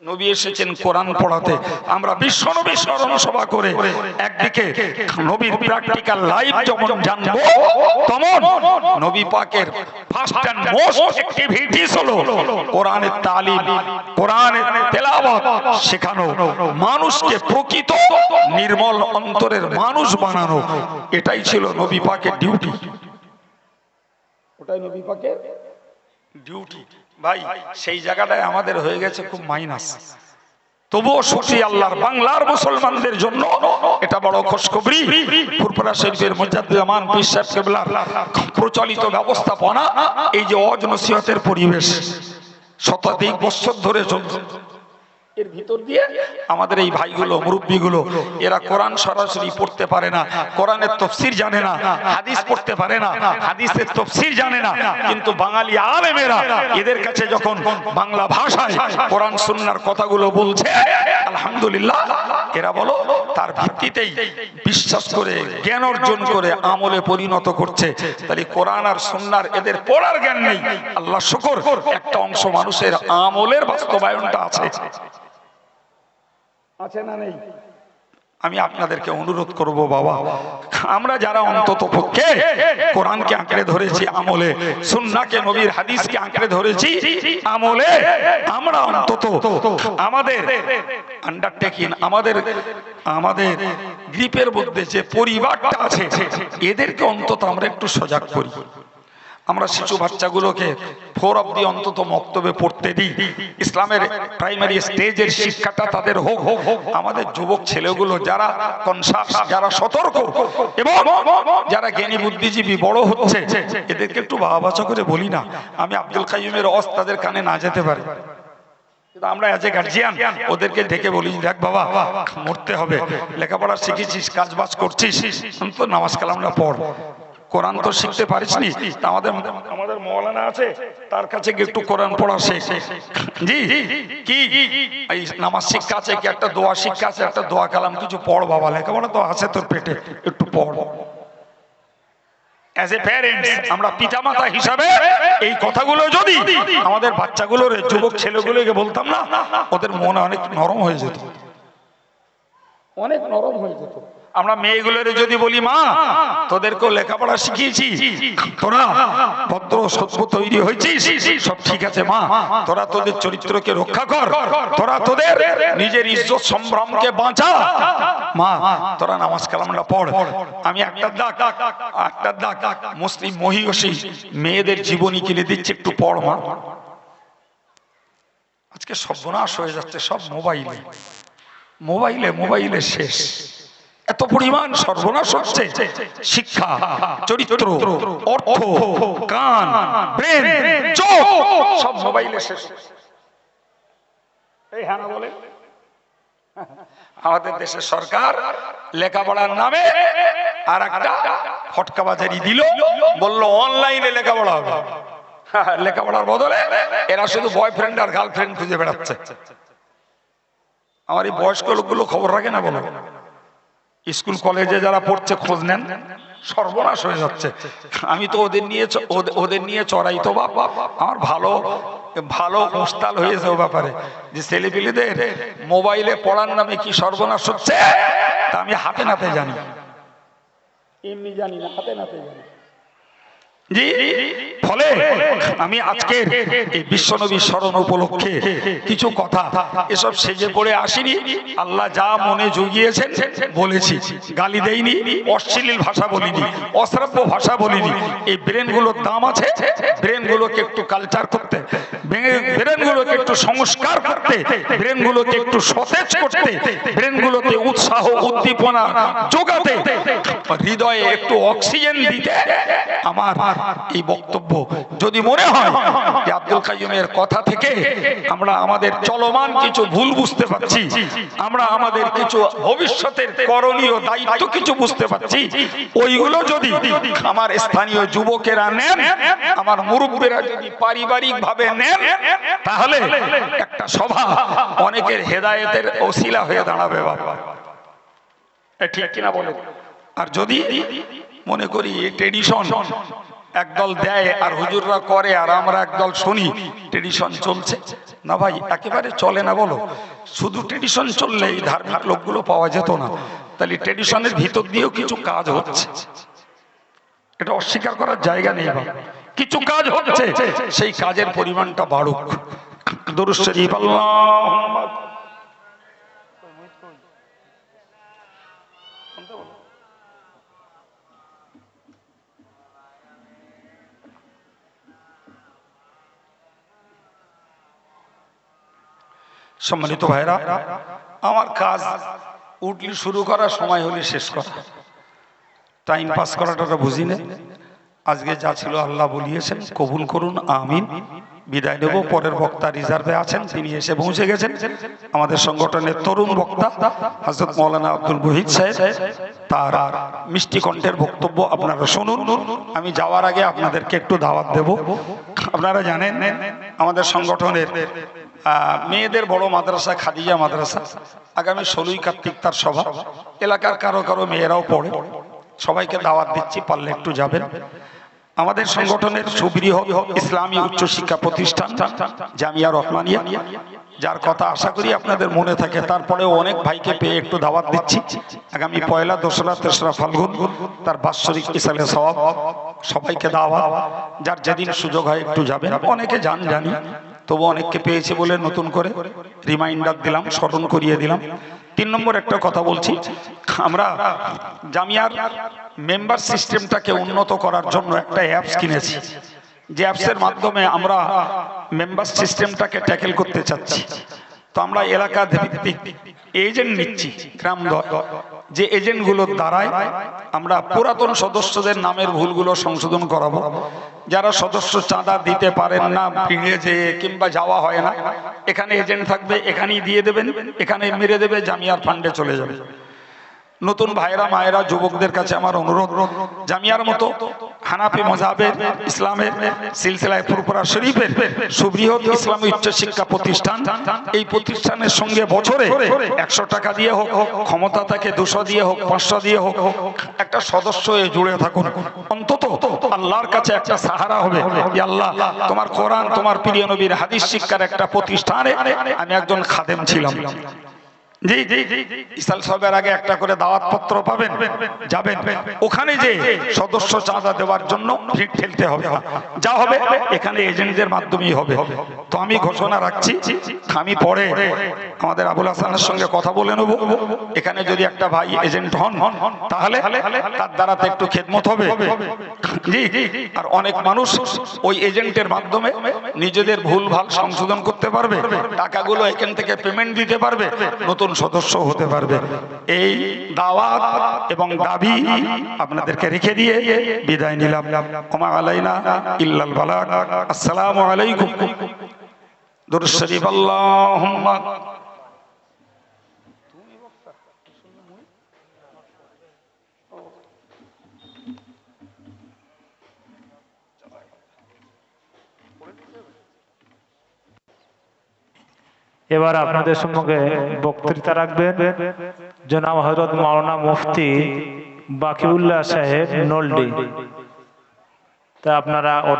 নবী এসেছেন কোরআন পড়াতে। আমরা বিশ্ব নবী স্মরণ সভা করে একদিকে নবীর প্র্যাকটিক্যাল লাইফ যেমন জানবো, তেমন নবী পাকের ফার্স্ট এন্ড মোস্ট অ্যাক্টিভিটিস হলো কোরআনের তালিম, কোরআনের তেলাওয়াত শেখানো, মানুষকে প্রকৃত নির্মল অন্তরের মানুষ বানানো। এটাই ছিল নবী পাকের ডিউটি। ওটাই নবী পাকের ডিউটি। ভাই সেই জায়গাটায় আমাদের হয়ে গেছে খুব মাইনাস। তবুও শুকরিয়া আল্লাহর, বাংলার মুসলমানদের জন্য এটা বড় খুশখবরি। ফুরফুরা শরীফের মুজাদ্দিদ-ই-আমান পীর সাহেব কেবলার প্রচলিত ব্যবস্থাপনা, এই যে ওয়াজ নসিহতের পরিবেশ শতাধিক বছর ধরে চলছে, এর ভিতর দিয়ে আমাদের এই ভাইগুলো, মুরব্বীগুলো, এরা কোরআন সরাসরি পড়তে পারে না, কোরআনের তাফসীর জানে না, হাদিস পড়তে পারে না, হাদিসের তাফসীর জানে না, কিন্তু বাঙালি আলেমেরা এদের কাছে যখন বাংলা ভাষায় কোরআন সুন্নাহর কথাগুলো বলছে, আলহামদুলিল্লাহ, এরা বলো তার ভিত্তিতেই বিশ্বাস করে জ্ঞান অর্জন করে আমলে পরিণত করছে। তাহলে কোরআন আর সুন্নাহর এদের পড়ার জ্ঞান নেই, আল্লাহ শুকর, একটা অংশ মানুষের আমলের বাস্তবায়নটা আছে। আছে না নেই? আমি আপনাদেরকে অনুরোধ করব বাবা, আমরা যারা অন্তত পক্ষে কোরআনকে আঁকড়ে ধরেছি আমলে, সুন্নাহকে, নবীর হাদিসকে আঁকড়ে ধরেছি আমলে, আমরা অন্তত আমাদের আন্ডারটেকিং, আমাদের গ্রিপের মধ্যে যে পরিবারটা আছে, এদেরকে অন্তত আমরা একটু সজাগ করি। আমরা শিশু বাচ্চাগুলোকে 4 অবধি অন্তত মক্তবে পড়তে দিই, ইসলামের প্রাইমারি স্টেজের শিক্ষাটা তাদের হোক। আমাদের যুবক ছেলেগুলো যারা কনসাস, যারা সতর্ক এবং যারা জ্ঞানী বুদ্ধিজীবী বড় হচ্ছে, এদেরকে একটু বাবা করে বলি না। আমি আব্দুল কাইয়ুমের ওয়াজ তাদের কানে না যেতে পারে, আমরা এজ এ গার্জিয়ান ওদেরকে ডেকে বলি, দেখ বাবা, মরতে হবে, লেখাপড়া শিখেছিস, কাজ বাজ করছিস, তো নামাজ কালামটা পড়। কোরআন তো শিখতে পারিসনি, আমাদের মওলানা আছে, তার কাছে একটু কোরআন পড়া শেখ। জি, কি এই নামাজ শিক্ষা আছে, কি একটা দোয়া শিক্ষা আছে, একটা দোয়া কালাম কিছু পড় বাবা, লেখাপড়া তো আছে তোর পেটে, একটু পড়। অ্যাজ এ প্যারেন্টস, আমরা পিতামাতা হিসাবে এই কথাগুলো যদি আমাদের বাচ্চাগুলোর, যুবক ছেলেগুলোকে বলতাম না, ওদের মন অনেক নরম হয়ে যেত, অনেক নরম হয়ে যেত। আমরা মেয়েগুলোর যদি বলি, মা তোদেরকেও লেখাপড়া শিখিয়েছি, তোরা ভদ্র সভ্য তৈরি হয়েছিস, সব ঠিক আছে মা, তোরা তোদের চরিত্রকে রক্ষা কর, তোরা তোদের নিজের ইজ্জত সম্ভ্রমকে বাঁচা, মা তোরা নামাজ কালামটা পড়। আমি একটা দাগ মুসলিম মহিষী মেয়েদের জীবনী কিনে দিচ্ছে, একটু পড় মা। আজকে সর্বনাশ হয়ে যাচ্ছে, সব মোবাইলে শেষ। এত পরিমাণ সর্বনাশ হচ্ছে, শিক্ষা, চরিত্র, অর্থ, কান, ব্রেন, চোখ সব মোবাইলে শেষ। এই হ্যাঁ না বলে, আমাদের দেশের সরকার লেখাপড়ার নামে আর একটা ফটকাবাজারি দিল, বলল অনলাইনে লেখাপড়া হবে। লেখাপড়ার বদলে এরা শুধু বয়ফ্রেন্ড আর গার্লফ্রেন্ড খুঁজে বেড়াচ্ছে। আমার এই বয়স্ক লোকগুলো খবর রাখে না, বলো স্কুল কলেজে যারা পড়ছে খোঁজ নেন, সর্বনাশ হয়ে যাচ্ছে। আমি তো ওদের নিয়ে চড়াই তো বাপ, আমার ভালো মুস্তাল হয়েছে ও ব্যাপারে, যে ছেলেপিলেদের মোবাইলে পড়ার নামে কি সর্বনাশ হচ্ছে তা আমি হাতে নাতে জানি, এমনি জানি না, হাতে নাতে জানি। জি, ফলে আমি আজকে এই বিশ্বনবী স্মরণ উপলক্ষে কিছু কথা, এসব সেজে পড়ে আসিনি, আল্লাহ যা মনে জুগিয়েছেন বলেছি, গালি দেইনি, অশ্লীল ভাষা বলিনি, অশ্রাব্য ভাষা বলিনি। এই ব্রেনগুলোর দাম আছে, ব্রেনগুলোকে একটু কালচার করতে, ব্রেনগুলোকে একটু সংস্কার করতে, ব্রেনগুলোকে একটু সতেজ করতে, ব্রেনগুলোতে উৎসাহ উদ্দীপনা যোগাতে, হৃদয়ে একটু অক্সিজেন দিতে আমার এই বক্তব্য। যদি মনে হয় যে আব্দুল কাইয়ুমের কথা থেকে আমরা আমাদের চলমান কিছু ভুল বুঝতে পারছি, আমরা আমাদের কিছু ভবিষ্যতের করণীয় দায়িত্ব কিছু বুঝতে পারছি, ওইগুলো যদি আমার স্থানীয় যুবকেরা নেন, আমার মুরব্বীরা যদি পারিবারিক ভাবে নেন, তাহলে একটা সভা অনেকের হেদায়েতের ওসিলা হয়ে দাঁড়াবে বাবা, ঠিক কিনা বলে। আর যদি মনে করি এই ট্রেডিশন একদল দেয় আর হুজুররা করে আর আমরা একদল শুনি, ট্রেডিশন চলছে না ভাই, একেবারে চলে না। বলো, শুধু ট্রেডিশন চললে এই ধার্মিক লোকগুলো পাওয়া যেত না। তাহলে ট্রেডিশনের ভিতর দিয়েও কিছু কাজ হচ্ছে, এটা অস্বীকার করার জায়গা নেই। কিছু কাজ হচ্ছে, সেই কাজের পরিমাণটা বাড়ুক। দরুদ শরীফ আল্লাহুম্মা। সম্মানিত ভাইরা, আমার কাজ উঠলি শুরু করার সময় হলে শেষ করা, টাইম পাস করাটা বুঝি না। আজকে যা ছিল আল্লাহ বলিয়েছেন, কবুল করুন, আমিন। বিদায় নেব। পরের বক্তা রিজার্ভে আছেন, তিনি এসে পৌঁছে গেছেন। আমাদের সংগঠনের তরুণ বক্তা হযরত মাওলানা আব্দুল মুহিত সাহেব, তার মিষ্টি কণ্ঠের বক্তব্য আপনারা শুনুন। আমি যাওয়ার আগে আপনাদেরকে একটু দাওয়াত দেব। আপনারা জানেন আমাদের সংগঠনের মেয়েদের বড় মাদ্রাসা খাদিজা মাদ্রাসা, আগামী 16ই কার্তিক তার সভা। এলাকার কারো কারো মেয়েরাও পড়ে, সবাইকে দাওয়াত দিচ্ছি, পারলে একটু যাবেন। আমাদের সংগঠনের সুবৃহৎ ইসলামী উচ্চশিক্ষা প্রতিষ্ঠান জামিয়া রহমানিয়া, যার কথা আশা করি আপনাদের মনে থাকে। তারপরেও অনেক ভাইকে পেয়ে একটু দাওয়াত দিচ্ছি। আগামী 1লা, 2রা, 3রা ফাল্গুন তার বাৎসরিক ইসালে সওয়াব, সবাইকে দাওয়াত। যার যেদিন সুযোগ হয় একটু যাবেন। অনেকে জানি, তবু অনেককে পেয়েছে বলে নতুন করে রিমাইন্ডার দিলাম, স্মরণ করিয়ে দিলাম। 3 নম্বর একটা কথা বলছি, আমরা জামিয়ার মেম্বার সিস্টেমটাকে উন্নত করার জন্য একটা অ্যাপস কিনেছি, যে অ্যাপসের মাধ্যমে আমরা মেম্বার সিস্টেমটাকে ট্যাকেল করতে চাচ্ছি। তো আমরা এলাকা ভিত্তিক এজেন্ট নিচ্ছি, গ্রাম যে এজেন্টগুলোর দ্বারাই আমরা পুরাতন সদস্যদের নামের ভুলগুলো সংশোধন করাবো। যারা সদস্য চাঁদা দিতে পারেন না, ফিরে যেয়ে কিংবা যাওয়া হয় না, এখানে এজেন্ট থাকবে, এখানেই দিয়ে দেবেন, এখানে মেরে দেবে, জামিয়ার ফান্ডে চলে যাবে। নতুন ভাইরা মায়েরা যুবকদের কাছে আমার অনুরোধ, জামিয়ার মতো হানাফি মাযহাবের ইসলামের সিলসিলায় ফুরফুরা শরীফের সুবৃহৎ ইসলামী উচ্চশিক্ষা প্রতিষ্ঠান, এই প্রতিষ্ঠানের সঙ্গে বছরে 100 টাকা দিয়ে হোক, ক্ষমতা থাকে 200 দিয়ে হোক, 500 দিয়ে হোক, একটা সদস্য হয়ে জুড়ে থাকুন। অন্তত আল্লাহর কাছে একটা সাহারা হবে, আল্লাহ তোমার কোরআন, তোমার প্রিয় নবীর হাদিস শিক্ষার একটা প্রতিষ্ঠানে আমি একজন খাদেম ছিলাম। জি জি, ইসাল সবের আগে একটা করে দাওয়াত পত্র পাবেন, যাবেন, ওখানে যে সদস্য চাঁদা দেওয়ার জন্য ভিড় ঠেলতে হবে, যা হবে এখানে এজেন্টদের মাধ্যমেই হবে। তো আমি ঘোষণা রাখছি, আমি পরে আমাদের আবুল হাসানের সঙ্গে কথা বলে নেব। এখানে যদি একটা ভাই এজেন্ট হন, তাহলে তার দ্বারা একটু খেদমত হবে। জি, আর অনেক মানুষ ওই এজেন্টের মাধ্যমে নিজেদের ভুল ভাল সংশোধন করতে পারবে, টাকাগুলো এখান থেকে পেমেন্ট দিতে পারবে, নতুন সদস্য হতে পারবে। এই দাওয়াত এবং দাবি আপনাদেরকে রেখে দিয়ে বিদায় নিলাম। ওমা আলাইনা ইল্লাল বালাগ। আসসালামু আলাইকুম। দুরূদ শরীফ আল্লাহুম্মা। এবার আপনাদের সম্মুখে বক্তৃতা রাখবেন জনাব হযরত মাওলানা মুফতি বাকিউল্লাহ সাহেব নলডি। তা আপনারা ওটা